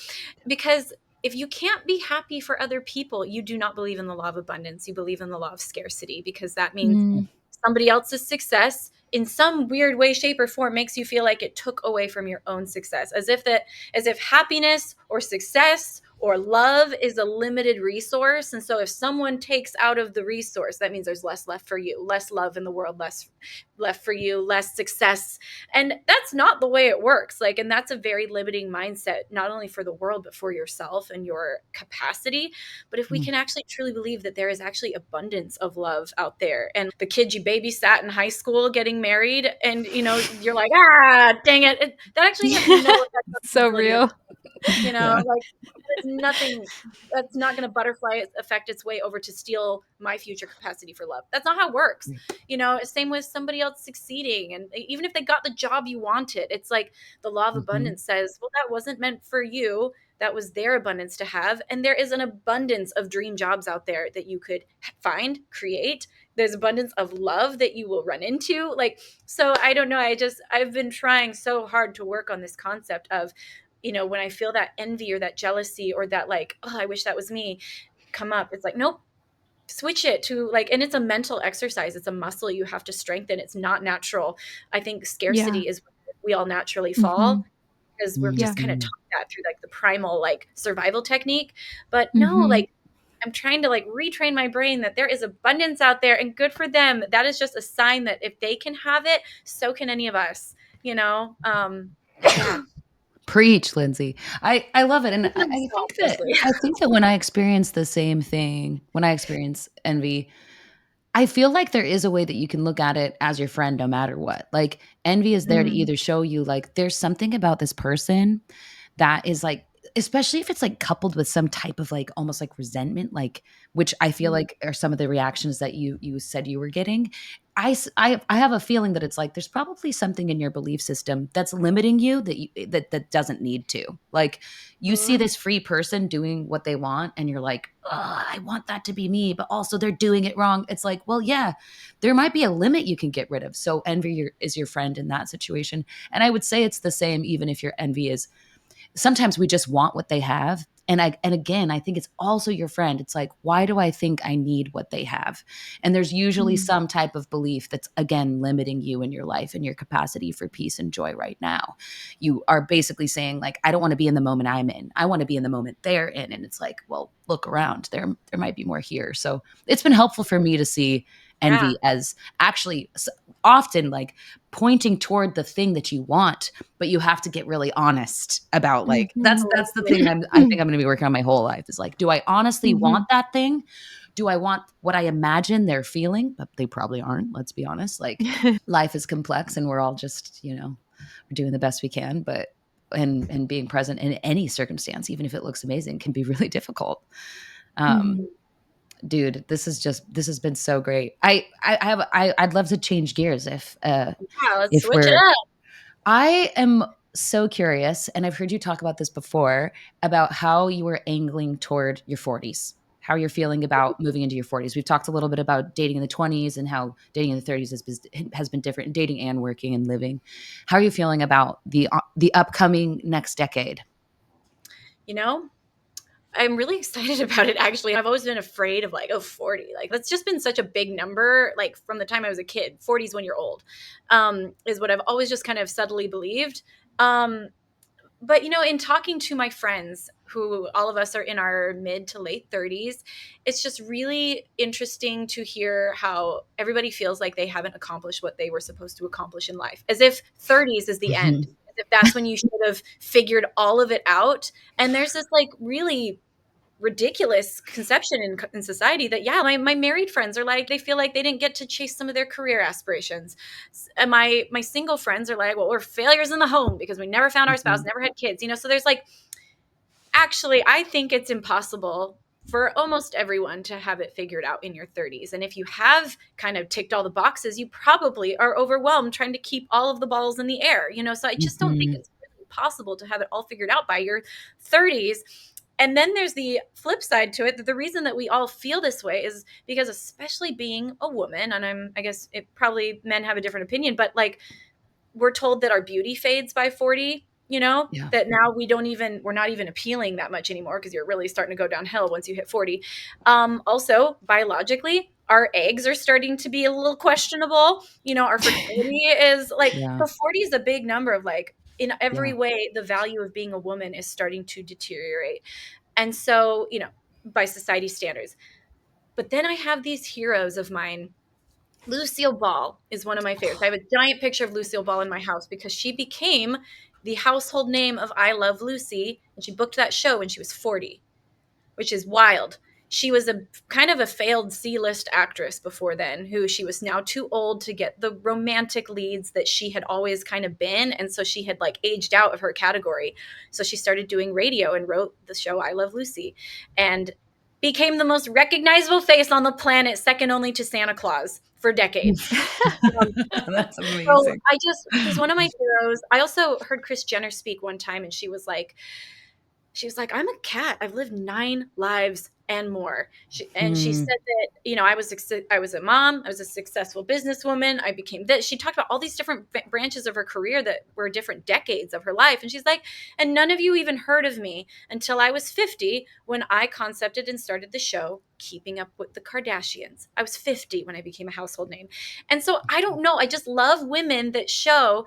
Speaker 2: because if you can't be happy for other people, you do not believe in the law of abundance. You believe in the law of scarcity because that means
Speaker 1: Mm.
Speaker 2: somebody else's success in some weird way, shape, or form makes you feel like it took away from your own success, as if happiness or success or love is a limited resource. And so if someone takes out of the resource, that means there's less left for you, less love in the world, less left for you, less success. And that's not the way it works. Like, and that's a very limiting mindset, not only for the world, but for yourself and your capacity. But if we
Speaker 3: Mm.
Speaker 2: can actually truly believe that there is actually abundance of love out there, and the kid you babysat in high school getting married, and you're like, dang it, that actually has no effect on the
Speaker 1: So
Speaker 2: fertility of,
Speaker 1: real.
Speaker 3: Yeah.
Speaker 2: like, there's nothing that's not going to butterfly affect its way over to steal my future capacity for love. That's not how it works. Same with somebody else succeeding, and even if they got the job you wanted, it's like the law of
Speaker 3: Mhm.
Speaker 2: abundance says, well, that wasn't meant for you. That was their abundance to have. And there is an abundance of dream jobs out there that you could find, create. There's abundance of love that you will run into. Like, so I don't know. I've been trying so hard to work on this concept of, when I feel that envy or that jealousy or that like, oh, I wish that was me come up, it's like, nope, switch it to like, and it's a mental exercise. It's a muscle you have to strengthen. It's not natural. I think
Speaker 1: Yeah.
Speaker 2: scarcity is where we all naturally fall
Speaker 1: Mhm.
Speaker 2: because we're
Speaker 1: Yeah.
Speaker 2: just kind of
Speaker 3: Mhm.
Speaker 2: taught that through like the primal like survival technique. But no,
Speaker 1: Mhm.
Speaker 2: like I'm trying to like retrain my brain that there is abundance out there and good for them. That is just a sign that if they can have it, so can any of us, you know? Yeah.
Speaker 3: Preach, Lindsay. I love it. And
Speaker 2: For themselves mostly.
Speaker 3: I think that when I experience the same thing, when I experience envy, I feel like there is a way that you can look at it as your friend no matter what. Like envy is there to
Speaker 1: Mm,
Speaker 3: either show you like there's something about this person that is like, especially if it's like coupled with some type of like almost like resentment, like which I feel
Speaker 2: Mhm.
Speaker 3: like are some of the reactions that you said you were getting. I have a feeling that it's like there's probably something in your belief system that's limiting you that doesn't need to. Like you see
Speaker 2: Mhm.
Speaker 3: this free person doing what they want and you're like, "Ugh, I want that to be me, but also they're doing it wrong." It's like, well, yeah, there might be a limit you can get rid of. So is your friend in that situation. And I would say it's the same even if your envy is sometimes we just want what they have. And again, I think it's also your friend. It's like, why do I think I need what they have? And there's usually
Speaker 1: mm,
Speaker 3: some type of belief that's again limiting you in your life and your capacity for peace and joy right now. You are basically saying like, I don't want to be in the moment I'm in. I want to be in the moment they're in. And it's like, well, look around. There might be more here. So it's been helpful for me to see
Speaker 2: Yeah.
Speaker 3: envy as actually often like pointing toward the thing that you want, but you have to get really honest about like
Speaker 1: mhm.
Speaker 3: that's the thing I think I'm going to be working on my whole life is like, do I honestly want
Speaker 1: Mhm.
Speaker 3: that thing? Do I want what I imagine they're feeling? But they probably aren't, let's be honest. Like life is complex and we're all just, we're doing the best we can, but and being present in any circumstance, even if it looks amazing, can be really difficult. Um,
Speaker 1: Mhm.
Speaker 3: dude, this has been so great. I'd love to change gears
Speaker 2: Yeah, let's
Speaker 3: if
Speaker 2: switch it
Speaker 3: we're
Speaker 2: up.
Speaker 3: I am so curious, and I've heard you talk about this before, about how you were angling toward your 40s, how you're feeling about moving into your 40s. We've talked a little bit about dating in the 20s and how dating in the 30s has been different, dating and working and living. How are you feeling about the upcoming next decade?
Speaker 2: You know, I'm really excited about it actually. I've always been afraid of like, oh, 40. Like that's just been such a big number, like from the time I was a kid. 40 is when you're old. Is what I've always just kind of subtly believed. Um, but in talking to my friends who all of us are in our mid to late 30s, it's just really interesting to hear how everybody feels like they haven't accomplished what they were supposed to accomplish in life, as if 30s is the end,
Speaker 3: Mhm.
Speaker 2: as if that's when you should have figured all of it out. And there's this like really ridiculous conception in society that yeah, my married friends are like, they feel like they didn't get to chase some of their career aspirations. And my single friends are like, well, we're failures in the home because we never found our spouse,
Speaker 3: Mhm.
Speaker 2: never had kids, so there's like, actually, I think it's impossible for almost everyone to have it figured out in your 30s. And if you have kind of ticked all the boxes, you probably are overwhelmed trying to keep all of the balls in the air, so I just don't think
Speaker 3: Mhm.
Speaker 2: it's really possible to have it all figured out by your 30s. And then there's the flip side to it, that the reason that we all feel this way is because, especially being a woman, and I guess it probably men have a different opinion, but like we're told that our beauty fades by 40,
Speaker 3: Yeah.
Speaker 2: that now we're not even appealing that much anymore because you're really starting to go downhill once you hit 40. Also, biologically, our eggs are starting to be a little questionable. Our fertility is like,
Speaker 3: Yeah.
Speaker 2: so 40 is a big number of like, in every
Speaker 3: Yeah.
Speaker 2: way, the value of being a woman is starting to deteriorate. And so, by society standards. But then I have these heroes of mine. Lucille Ball is one of my favorites. I have a giant picture of Lucille Ball in my house because she became the household name of I Love Lucy, and she booked that show when she was 40, which is wild. She was a kind of a failed C-list actress before then, who she was now too old to get the romantic leads that she had always kind of been, and so she had like aged out of her category. So she started doing radio and wrote the show I Love Lucy, and became the most recognizable face on the planet, second only to Santa Claus for decades. Um,
Speaker 3: That's
Speaker 2: so
Speaker 3: amazing.
Speaker 2: she's one of my heroes. I also heard Kris Jenner speak one time, and she was like, I'm a cat. I've lived 9 lives and more. She
Speaker 3: Hmm.
Speaker 2: said that, I was a mom. I was a successful businesswoman. I became this. She talked about all these different branches of her career that were different decades of her life. And she's like, and none of you even heard of me until I was 50 when I concepted and started the show Keeping Up with the Kardashians. I was 50 when I became a household name. And so I don't know. I just love women that show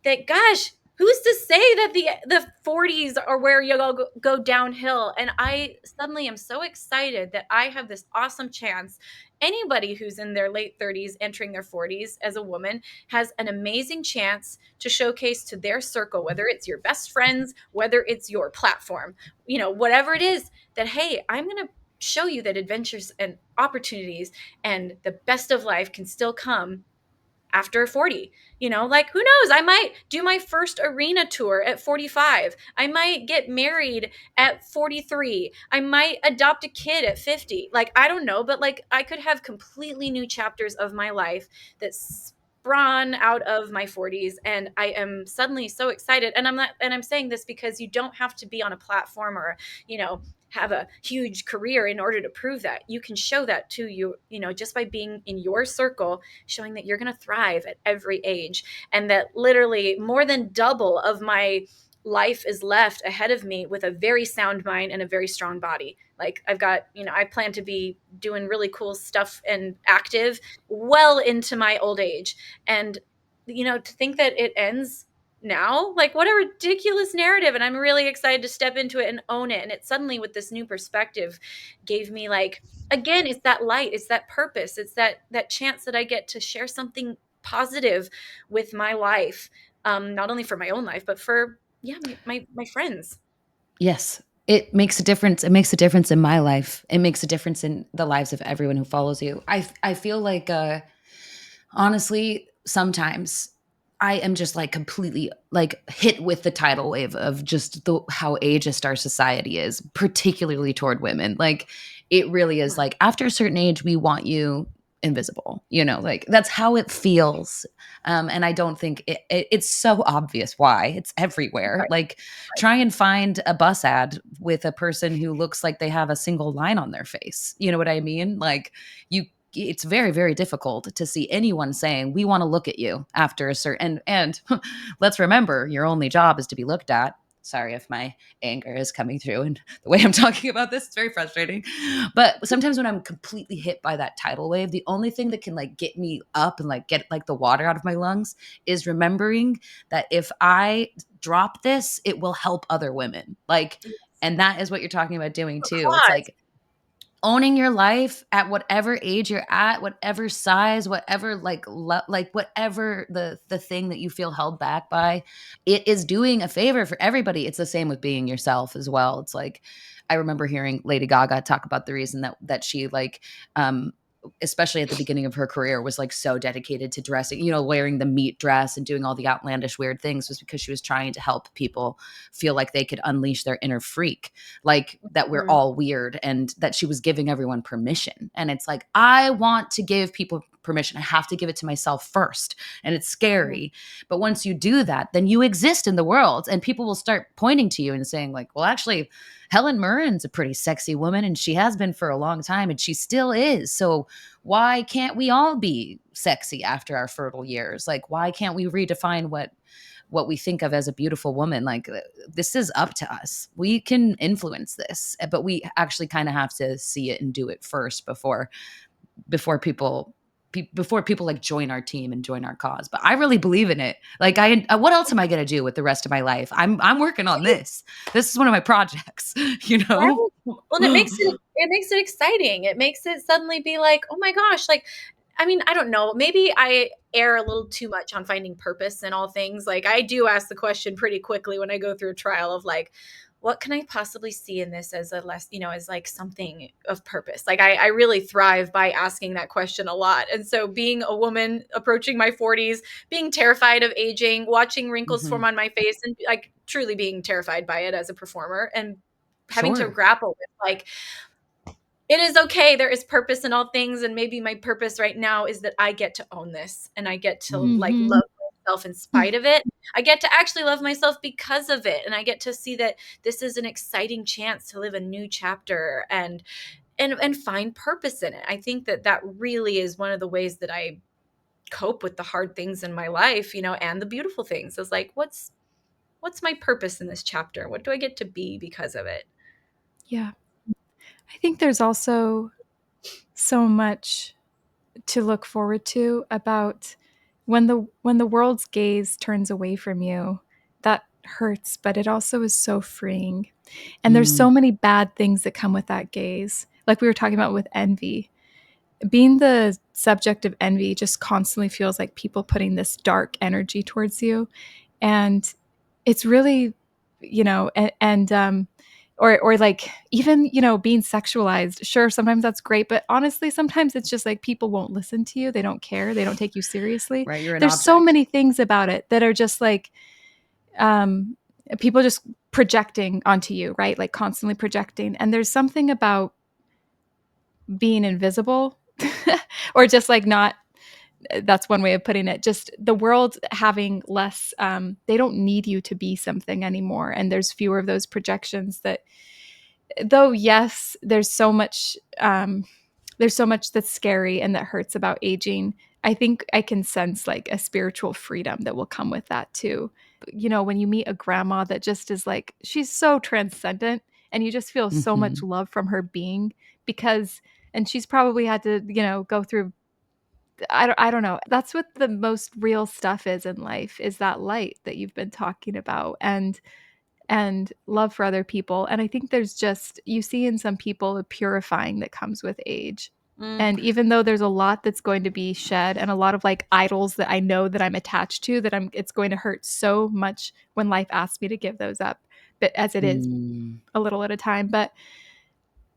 Speaker 2: that, gosh, who's to say that the 40s are where you'll go downhill? And I suddenly am so excited that I have this awesome chance. Anybody who's in their late 30s entering their 40s as a woman has an amazing chance to showcase to their circle, whether it's your best friends, whether it's your platform, whatever it is, that hey, I'm going to show you that adventures and opportunities and the best of life can still come after 40. Like, who knows, I might do my first arena tour at 45. I might get married at 43. I might adopt a kid at 50. Like, I don't know, but like, I could have completely new chapters of my life that sprung out of my 40s, and I am suddenly so excited. And I'm saying this because you don't have to be on a platform or have a huge career in order to prove that. You can show that to just by being in your circle, showing that you're going to thrive at every age, and that literally more than double of my life is left ahead of me with a very sound mind and a very strong body. Like, I've got, I plan to be doing really cool stuff and active well into my old age. And, to think that it ends now, like, what a ridiculous narrative. And I'm really excited to step into it and own it. And it suddenly, with this new perspective, gave me, like, again, it's that light, it's that purpose, it's that chance that I get to share something positive with my life, not only for my own life, but for my friends.
Speaker 3: Yes. It makes a difference. It makes a difference in my life. It makes a difference in the lives of everyone who follows you. I feel like honestly, sometimes I am just like completely like hit with the tidal wave of just how ageist our society is, particularly toward women. Like, it really is like after a certain age, we want you invisible, like that's how it feels. And I don't think it's so obvious why it's everywhere.
Speaker 2: Right,
Speaker 3: Like, try and find a bus ad with a person who looks like they have a single line on their face. You know what I mean? Like, it's very, very difficult to see anyone saying we want to look at you after a certain and let's remember, your only job is to be looked at. Sorry if my anger is coming through and the way I'm talking about this, it's very frustrating. But sometimes when I'm completely hit by that tidal wave, the only thing that can like get me up and like get like the water out of my lungs is remembering that if I drop this, it will help other women. Like, and that is what you're talking about doing too. It's
Speaker 2: cause.
Speaker 3: like owning your life at whatever age you're at, whatever size, whatever like whatever the thing that you feel held back by, it is doing a favor for everybody. It's the same with being yourself as well. It's like, I remember hearing Lady Gaga talk about the reason that she like especially at the beginning of her career was like so dedicated to dressing, wearing the meat dress and doing all the outlandish weird things, was because she was trying to help people feel like they could unleash their inner freak, like that we're
Speaker 2: Mhm.
Speaker 3: all weird, and that she was giving everyone permission. And it's like, I want to give people permission. I have to give it to myself first. And it's scary. But once you do that, then you exist in the world and people will start pointing to you and saying like, well, actually, Helen Mirren's a pretty sexy woman and she has been for a long time and she still is. So why can't we all be sexy after our fertile years? Like, why can't we redefine what we think of as a beautiful woman? Like, this is up to us. We can influence this, but we actually kind of have to see it and do it first before people before people like join our team and join our cause. But I really believe in it. Like, what else am I going to do with the rest of my life? I'm working on this. This is one of my projects,
Speaker 2: Right. Well, and it makes it exciting. It makes it suddenly be like, oh my gosh, like, I mean, I don't know. Maybe I err a little too much on finding purpose in all things. Like, I do ask the question pretty quickly when I go through a trial of like, what can I possibly see in this as a less, as like something of purpose? Like, I really thrive by asking that question a lot. And so, being a woman approaching my 40s, being terrified of aging, watching wrinkles
Speaker 3: Hmm.
Speaker 2: form on my face, and like truly being terrified by it as a performer, and having to
Speaker 3: Sure.
Speaker 2: grapple with like, it is okay, there is purpose in all things, and maybe my purpose right now is that I get to own this and I get to like
Speaker 3: Hmm.
Speaker 1: Mhm.
Speaker 2: love myself in spite of it. I get to actually love myself because of it, and I get to see that this is an exciting chance to live a new chapter and find purpose in it. I think that really is one of the ways that I cope with the hard things in my life, and the beautiful things. Is like, what's my purpose in this chapter? What do I get to be because of it?
Speaker 1: Yeah. I think there's also so much to look forward to about when the world's gaze turns away from you. hurts, but it also is so freeing. And there's so many bad things that come with that gaze. Like we were talking about with envy. Being the subject of envy just constantly feels like people putting this dark energy towards you. And it's really, or like even, being sexualized. Sure, sometimes that's great, but honestly, sometimes it's just like people won't listen to you. They don't care. They don't take you seriously.
Speaker 3: Right, you're an
Speaker 1: There's so
Speaker 3: object.
Speaker 1: many things about it that are just like um, people just projecting onto you, right? Like constantly projecting. And there's something about being invisible or just like not, that's one way of putting it, just the world having less, they don't need you to be something anymore. And there's fewer of those projections that, though, yes, there's so much that's scary and that hurts about aging. I think I can sense like a spiritual freedom that will come with that too. When you meet a grandma that just is like, she's so transcendent and you just feel so much
Speaker 3: Mhm.
Speaker 1: love from her being because, and she's probably had to, go through, I don't know. That's what the most real stuff is in life, is that light that you've been talking about and love for other people. And I think there's just, you see in some people, a purifying that comes with age.
Speaker 2: Mm.
Speaker 1: And even though there's a lot that's going to be shed and a lot of like idols that I know that I'm attached to, it's going to hurt so much when life asks me to give those up, but as it is
Speaker 3: Mm.
Speaker 1: a little at a time. But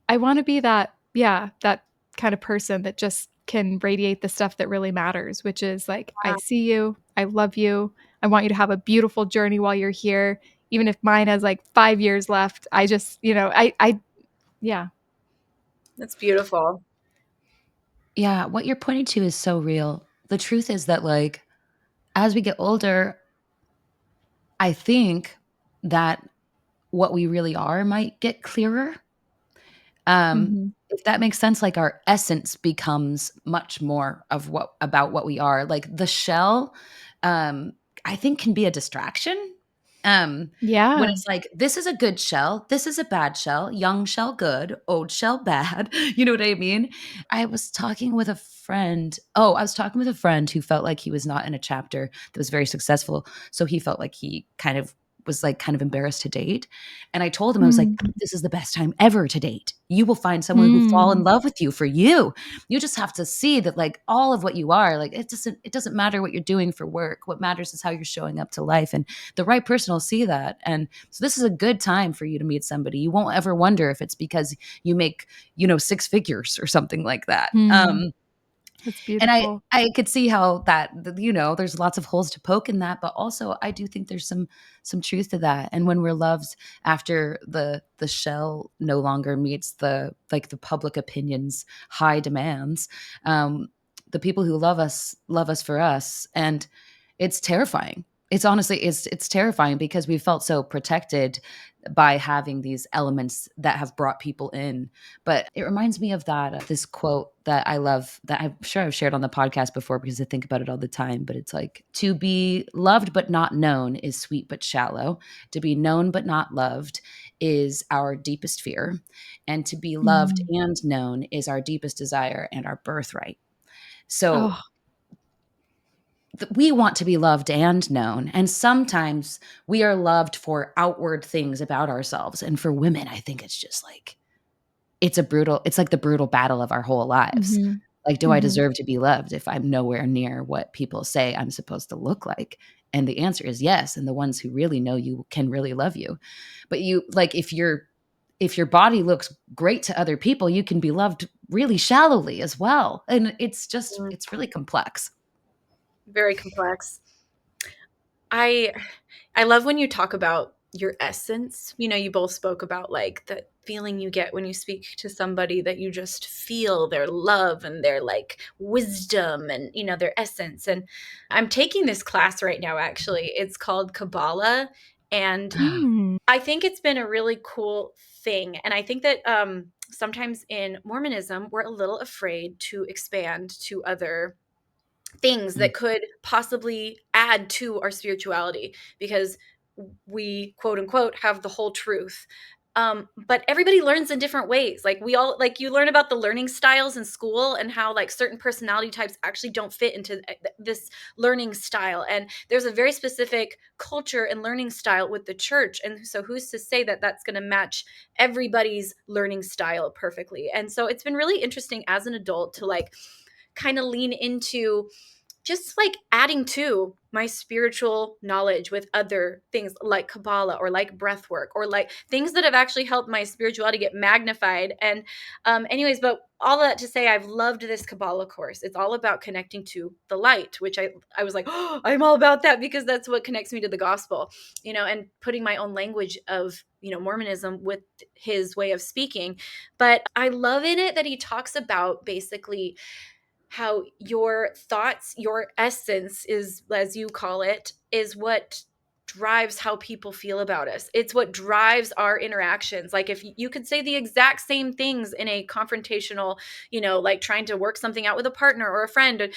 Speaker 1: I want to be that, yeah, that kind of person that just can radiate the stuff that really matters, which is like, I
Speaker 2: Wow,
Speaker 1: see you, I love you, I want you to have a beautiful journey while you're here, even if mine has like 5 years left. I just, yeah.
Speaker 2: that's beautiful.
Speaker 3: Yeah, what you're pointing to is so real. The truth is that, like, as we get older, I think that what we really are might get clearer.
Speaker 1: Hmm.
Speaker 3: If that makes sense, like our essence becomes much more of what about what we are. Like the shell, um, I think can be a distraction. When
Speaker 1: Yeah.
Speaker 3: it's like, this is a good shell, this is a bad shell, young shell good, old shell bad. You know what I mean? I was talking with a friend. Oh, I was talking with a friend who felt like he was not in a chapter that was very successful. So he felt like he kind of was like kind of embarrassed to date. And I told him, I was like,
Speaker 1: Mm.
Speaker 3: this is the best time ever to date. You will find someone who fall in
Speaker 1: Mm.
Speaker 3: love with you for you. You just have to see that like all of what you are, like it doesn't matter what you're doing for work. What matters is how you're showing up to life. And the right person will see that. And so this is a good time for you to meet somebody. You won't ever wonder if it's because you make, 6 figures or something like that.
Speaker 1: Mm. That's
Speaker 3: And I
Speaker 1: beautiful.
Speaker 3: I could see how that there's lots of holes to poke in that, but also I do think there's some truth to that. And when we're loved after the shell no longer meets the public opinion's high demands, the people who love us for us, and it's terrifying. It's honestly it's terrifying because we felt so protected by having these elements that have brought people in. But it reminds me of this quote that I love that I'm sure I've shared on the podcast before because I think about it all the time. But it's like, to be loved but not known is sweet but shallow. To be known but not loved is our deepest fear. And to be loved
Speaker 1: Mm.
Speaker 3: and known is our deepest desire and our birthright. So
Speaker 1: Oh.
Speaker 3: we want to be loved and known. And sometimes we are loved for outward things about ourselves. And for women, I think it's just like, it's like the brutal battle of our whole lives.
Speaker 1: Mhm.
Speaker 3: Like, do I
Speaker 1: Mhm.
Speaker 3: deserve to be loved if I'm nowhere near what people say I'm supposed to look like? And the answer is yes. And the ones who really know you can really love you. But you like if your body looks great to other people, you can be loved really shallowly as well. And
Speaker 2: Mm,
Speaker 3: it's really complex.
Speaker 2: very complex. I I love when you talk about your essence. You both spoke about like that feeling you get when you speak to somebody, that you just feel their love and their like wisdom and their essence. And I'm taking this class right now actually. It's called Kabbalah, and
Speaker 1: Mm.
Speaker 2: I think it's been a really cool thing. And I think that sometimes in Mormonism we're a little afraid to expand to other things
Speaker 3: Mm.
Speaker 2: that could possibly add to our spirituality because we quote unquote have the whole truth. But everybody learns in different ways. Like we all, like you learn about the learning styles in school and how like certain personality types actually don't fit into this learning style. And there's a very specific culture and learning style with the church. And so who's to say that that's going to match everybody's learning style perfectly? And so it's been really interesting as an adult to like kind of lean into just like adding to my spiritual knowledge with other things like Kabbalah or like breath work or like things that have actually helped my spirituality get magnified. And anyways, but all that to say, I've loved this Kabbalah course. It's all about connecting to the light, which I was like, oh, I'm all about that because that's what connects me to the gospel, you know, and putting my own language of, you know, Mormonism with his way of speaking. But I love in it that he talks about basically how your thoughts, your essence is, as you call it, is what drives how people feel about us. It's what drives our interactions. Like if you could say the exact same things in a confrontational, you know, like trying to work something out with a partner or a friend,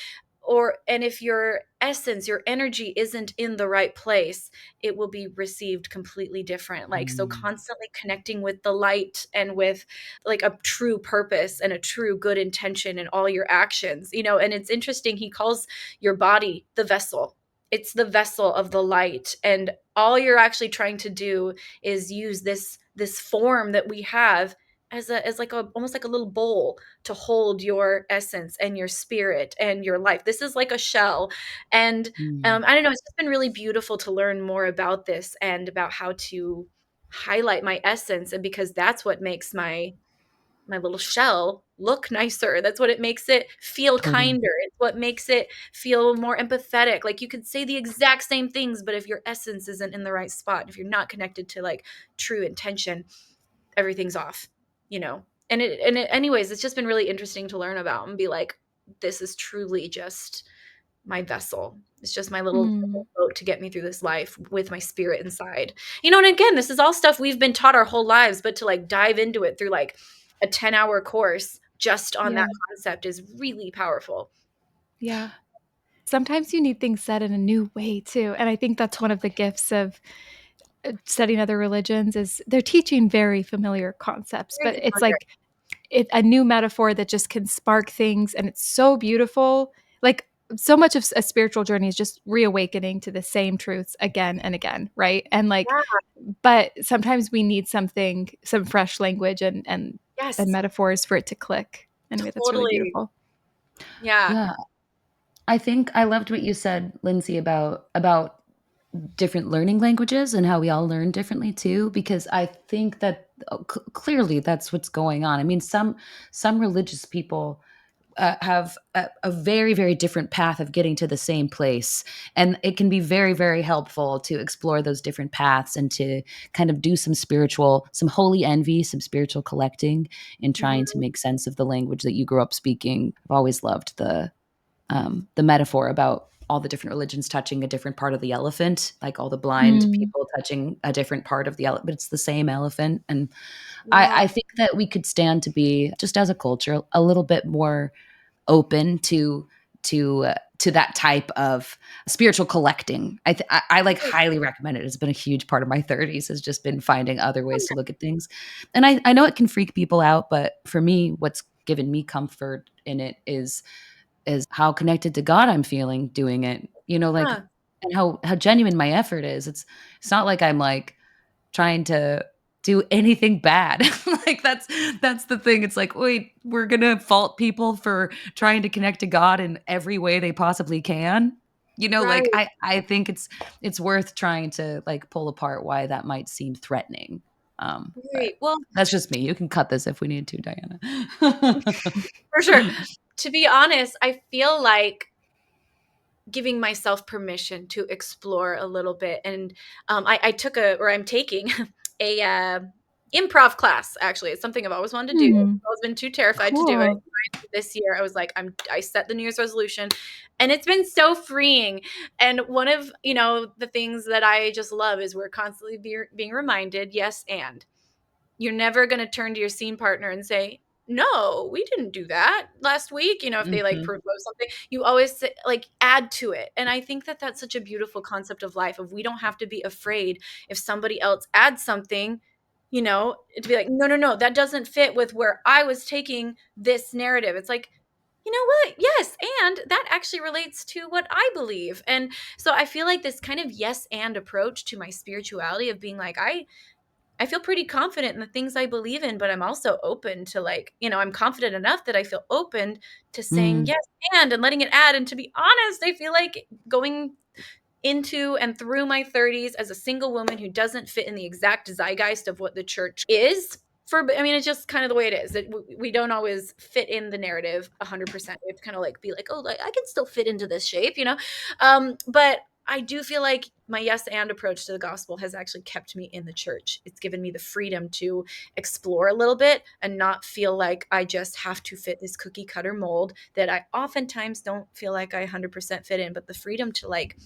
Speaker 2: or and if your essence, your energy isn't in the right place, it will be received completely different. Like so
Speaker 3: Mm.
Speaker 2: constantly connecting with the light and with like a true purpose and a true good intention in all your actions, you know. And it's interesting, he calls your body the vessel. It's the vessel of the light, and all you're actually trying to do is use this form that we have as like a almost like a little bowl to hold your essence and your spirit and your life. This is like a shell. And
Speaker 3: Mm.
Speaker 2: I don't know, it's just been really beautiful to learn more about this and about how to highlight my essence. And because that's what makes my little shell look nicer. That's what it makes it feel
Speaker 3: Totally.
Speaker 2: kinder. It's what makes it feel more empathetic. Like you could say the exact same things, but if your essence isn't in the right spot, if you're not connected to like true intention, everything's off, you know. And anyways, it's just been really interesting to learn about and be like, this is truly just my vessel. It's just my little
Speaker 1: Mm.
Speaker 2: boat to get me through this life with my spirit inside. You know, and again, this is all stuff we've been taught our whole lives, but to like dive into it through like a 10-hour course just on
Speaker 1: Yeah.
Speaker 2: that concept is really powerful.
Speaker 1: Yeah. Sometimes you need things said in a new way too, and I think that's one of the gifts of studying other religions is they're teaching very familiar concepts,
Speaker 2: Very
Speaker 1: but it's
Speaker 2: familiar.
Speaker 1: like a new metaphor that just can spark things, and it's so beautiful. Like so much of a spiritual journey is just reawakening to the same truths again and again, right? And like,
Speaker 2: Yeah.
Speaker 1: but sometimes we need something, some fresh language and
Speaker 2: Yes.
Speaker 1: metaphors for it to click. Anyway, that's really
Speaker 2: Totally.
Speaker 1: beautiful.
Speaker 2: Yeah.
Speaker 3: Yeah. I think I loved what you said, Lindsay, about different learning languages and how we all learn differently too, because I think that clearly that's what's going on. I mean, some religious people have a very very different path of getting to the same place, and it can be very very helpful to explore those different paths and to kind of do some holy envy, some spiritual collecting in trying to
Speaker 2: Mhm.
Speaker 3: make sense of the language that you grew up speaking. I've always loved the metaphor about all the different religions touching a different part of the elephant, like all the blind
Speaker 1: Mm.
Speaker 3: people touching a different part of the elephant, but it's the same elephant. And
Speaker 2: Yeah.
Speaker 3: I think that we could stand to be, just as a culture, a little bit more open to that type of spiritual collecting. I like highly recommend it. It's been a huge part of my 30s, has just been finding other ways to look at things. And I know it can freak people out, but for me, what's given me comfort in it is how connected to God I'm feeling doing it. You know, like,
Speaker 2: Huh.
Speaker 3: and how genuine my effort is. It's not like I'm like trying to do anything bad. Like that's the thing. It's like, wait, we're gonna fault people for trying to connect to God in every way they possibly can. You know, like
Speaker 2: Right.
Speaker 3: I think it's worth trying to like pull apart why that might seem threatening. But
Speaker 2: Right. Well,
Speaker 3: that's just me. You can cut this if we need to, Diana.
Speaker 2: for sure. To be honest, I feel like giving myself permission to explore a little bit. And I took or I'm taking a improv class. Actually, it's something I've always wanted to do.
Speaker 1: Hmm.
Speaker 2: I've always been too terrified to do it.
Speaker 1: Cool.
Speaker 2: This year, I was like, I set the New Year's resolution, and it's been so freeing. And one of the things that I just love is we're constantly being reminded, yes, and you're never going to turn to your scene partner and say, no, we didn't do that last week. You know, if they like
Speaker 3: Mhm.
Speaker 2: propose something, you always say, like add to it. And I think that that's such a beautiful concept of life. Of we don't have to be afraid if somebody else adds something, to be like, no, that doesn't fit with where I was taking this narrative. It's like, you know what? Yes, and that actually relates to what I believe. And so I feel like this kind of yes and approach to my spirituality of being like, I feel pretty confident in the things I believe in, but I'm also open to, like, I'm confident enough that I feel open to saying
Speaker 3: Mm,
Speaker 2: yes and letting it add. And to be honest, I feel like going into and through my 30s as a single woman who doesn't fit in the exact zeitgeist of what the church is. It's just kind of the way it is. We don't always fit in the narrative 100%. We have to kind of like be like, oh, like, I can still fit into this shape. But I do feel like my yes and approach to the gospel has actually kept me in the church. It's given me the freedom to explore a little bit and not feel like I just have to fit this cookie cutter mold that I oftentimes don't feel like I 100% fit in, but the freedom to, like,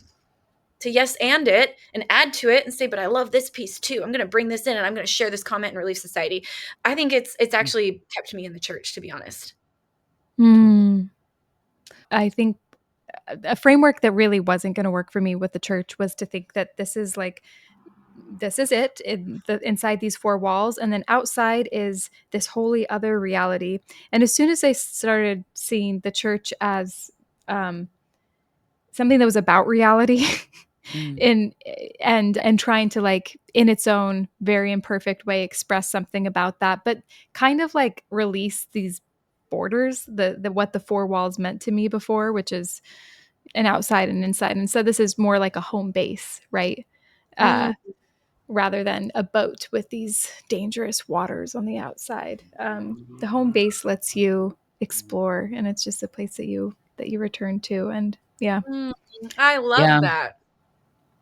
Speaker 2: to yes and it and add to it and say, but I love this piece too. I'm going to bring this in and I'm going to share this comment in Relief Society. I think it's actually kept me in the church, to be honest.
Speaker 1: Mm. I think a framework that really wasn't going to work for me with the church was to think that this is it inside these four walls, and then outside is this wholly other reality. And as soon as I started seeing the church as um, something that was about reality,
Speaker 3: mm,
Speaker 1: in and trying to, like, in its own very imperfect way, express something about that, but kind of like release these borders, the what the four walls meant to me before, which is an outside and inside. And so this is more like a home base, right?
Speaker 2: Mm,
Speaker 1: Rather than a boat with these dangerous waters on the outside. The home base lets you explore, and it's just a place that you return to. And yeah.
Speaker 2: mm, I love
Speaker 3: yeah.
Speaker 2: that.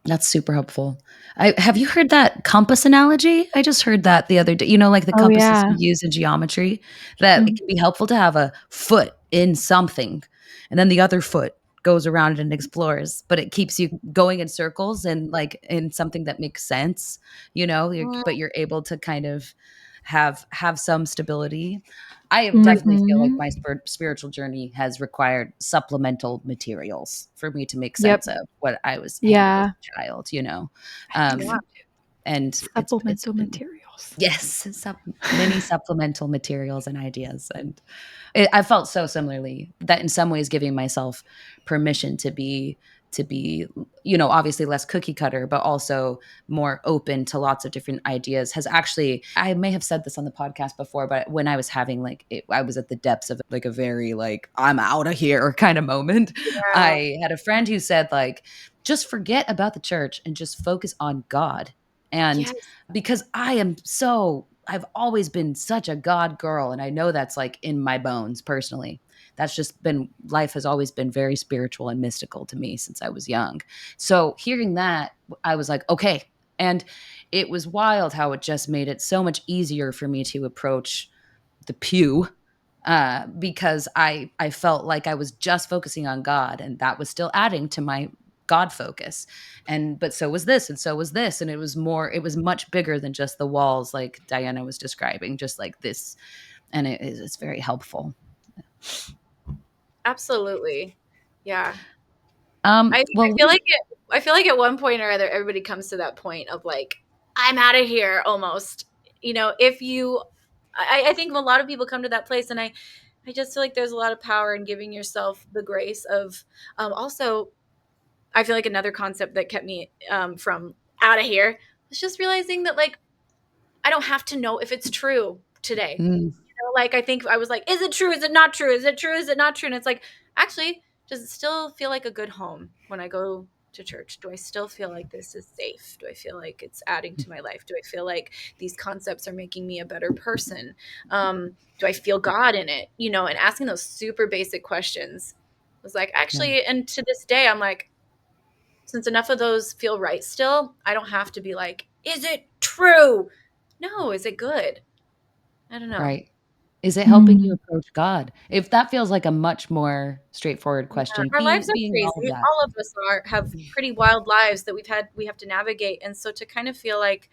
Speaker 3: That's super helpful. Have you heard that compass analogy? I just heard that the other day. Like the
Speaker 1: Oh
Speaker 3: compasses
Speaker 1: yeah.
Speaker 3: we use in geometry, that it
Speaker 1: Mhm.
Speaker 3: can be helpful to have a foot in something, and then the other foot goes around and explores, but it keeps you going in circles and like in something that makes sense,
Speaker 2: Mm,
Speaker 3: but you're able to kind of have some stability. I definitely feel like
Speaker 1: Mhm.
Speaker 3: my spiritual journey has required supplemental materials for me to make
Speaker 1: Yep.
Speaker 3: sense of what I was handed as
Speaker 1: Yeah.
Speaker 3: a child,
Speaker 1: I think so.
Speaker 2: yeah.
Speaker 3: um, and it's
Speaker 1: Supplemental
Speaker 3: been,
Speaker 1: materials.
Speaker 3: yes, many supplemental materials and ideas, and I felt so similarly that in some ways giving myself permission to be obviously less cookie cutter, but also more open to lots of different ideas has actually, I may have said this on the podcast before, but when I was having I was at the depths of like a very like I'm out of here kind of moment.
Speaker 2: Yeah.
Speaker 3: I had a friend who said like just forget about the church and just focus on God. And
Speaker 2: Yes.
Speaker 3: because I've always been such a God girl, and I know that's like in my bones personally. That's just been, life has always been very spiritual and mystical to me since I was young. So hearing that, I was like, okay. And it was wild how it just made it so much easier for me to approach the pew, because I felt like I was just focusing on God, and that was still adding to my God focus. And but so was this, and so was this, and it was much bigger than just the walls, like Diana was describing, just like this, and it's very helpful.
Speaker 2: Absolutely. Yeah. I
Speaker 3: Well,
Speaker 2: feel like I feel like at one point or other, everybody comes to that point of like, I'm out of here almost. If you, I think a lot of people come to that place, and I just feel like there's a lot of power in giving yourself the grace of, also, I feel like another concept that kept me from out of here was just realizing that, like, I don't have to know if it's true today.
Speaker 3: mm,
Speaker 2: Like, I think I was like, is it true? Is it not true? Is it true? Is it not true? And it's like, actually, does it still feel like a good home when I go to church? Do I still feel like this is safe? Do I feel like it's adding to my life? Do I feel like these concepts are making me a better person? Do I feel God in it? And asking those super basic questions was like,
Speaker 3: yeah,
Speaker 2: actually, and to this day, I'm like, since enough of those feel right still, I don't have to be like, is it true? No, is it good? I don't know.
Speaker 3: right. Is it helping you
Speaker 1: Mm.
Speaker 3: approach God? If that feels like a much more straightforward
Speaker 2: Yeah,
Speaker 3: question,
Speaker 2: our lives are
Speaker 3: being all of
Speaker 2: crazy.
Speaker 3: that.
Speaker 2: All of us have pretty wild lives that we have to navigate. And so to kind of feel like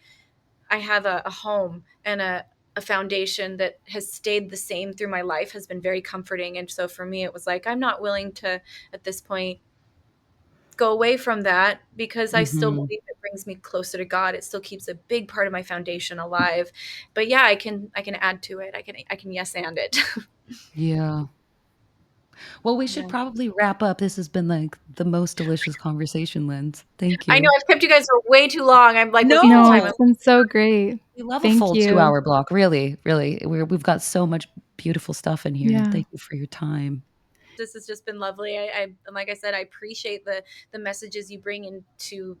Speaker 2: I have a home and a foundation that has stayed the same through my life has been very comforting. And so for me, it was like, I'm not willing to, at this point, go away from that because I still
Speaker 3: Mhm.
Speaker 2: believe it brings me closer to God. It still keeps a big part of my foundation alive. But yeah, I can add to it. I can yes and it.
Speaker 3: Yeah. Well, we should
Speaker 2: Yeah.
Speaker 3: probably wrap up. This has been, like, the most delicious conversation, Linz. Thank
Speaker 2: I know
Speaker 3: you.
Speaker 2: I've kept you guys for way too long. I'm like looking at the
Speaker 1: No,
Speaker 2: time.
Speaker 1: it's been so great.
Speaker 3: We love a
Speaker 1: Thank
Speaker 3: full
Speaker 1: you.
Speaker 3: 2-hour block, really, really. We've got so much beautiful stuff in here.
Speaker 1: Yeah.
Speaker 3: Thank you for your time.
Speaker 2: This has just been lovely. And like I said, I appreciate the messages you bring into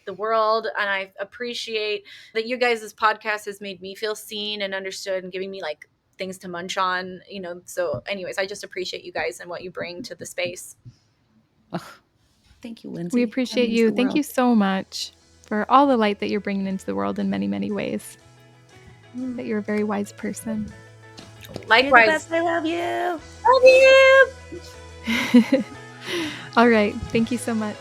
Speaker 2: the world, and I appreciate that you guys' podcast has made me feel seen and understood and giving me like things to munch on, so anyways, I just appreciate you guys and what you bring to the space.
Speaker 3: Ugh, thank you,
Speaker 1: We
Speaker 3: Lindsay. That
Speaker 1: appreciate
Speaker 3: means
Speaker 1: you.
Speaker 3: the
Speaker 1: Thank
Speaker 3: world.
Speaker 1: you so much for all the light that you're bringing into the world in many, many ways. That you're a very wise person.
Speaker 3: You're the
Speaker 2: Likewise.
Speaker 3: best. I love you.
Speaker 2: Love you.
Speaker 1: All right. Thank you so much.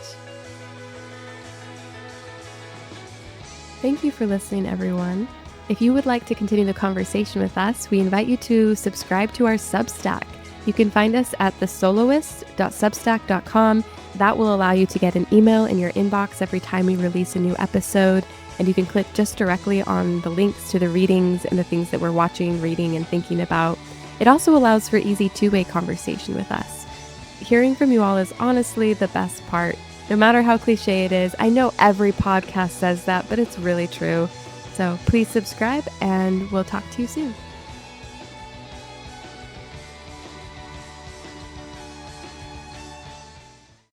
Speaker 4: Thank you for listening, everyone. If you would like to continue the conversation with us, we invite you to subscribe to our Substack. You can find us at thesoloists.substack.com. That will allow you to get an email in your inbox every time we release a new episode, and you can click just directly on the links to the readings and the things that we're watching, reading, and thinking about. It also allows for easy two-way conversation with us. Hearing from you all is honestly the best part. No matter how cliche it is, I know every podcast says that, but it's really true. So please subscribe, and we'll talk to you soon.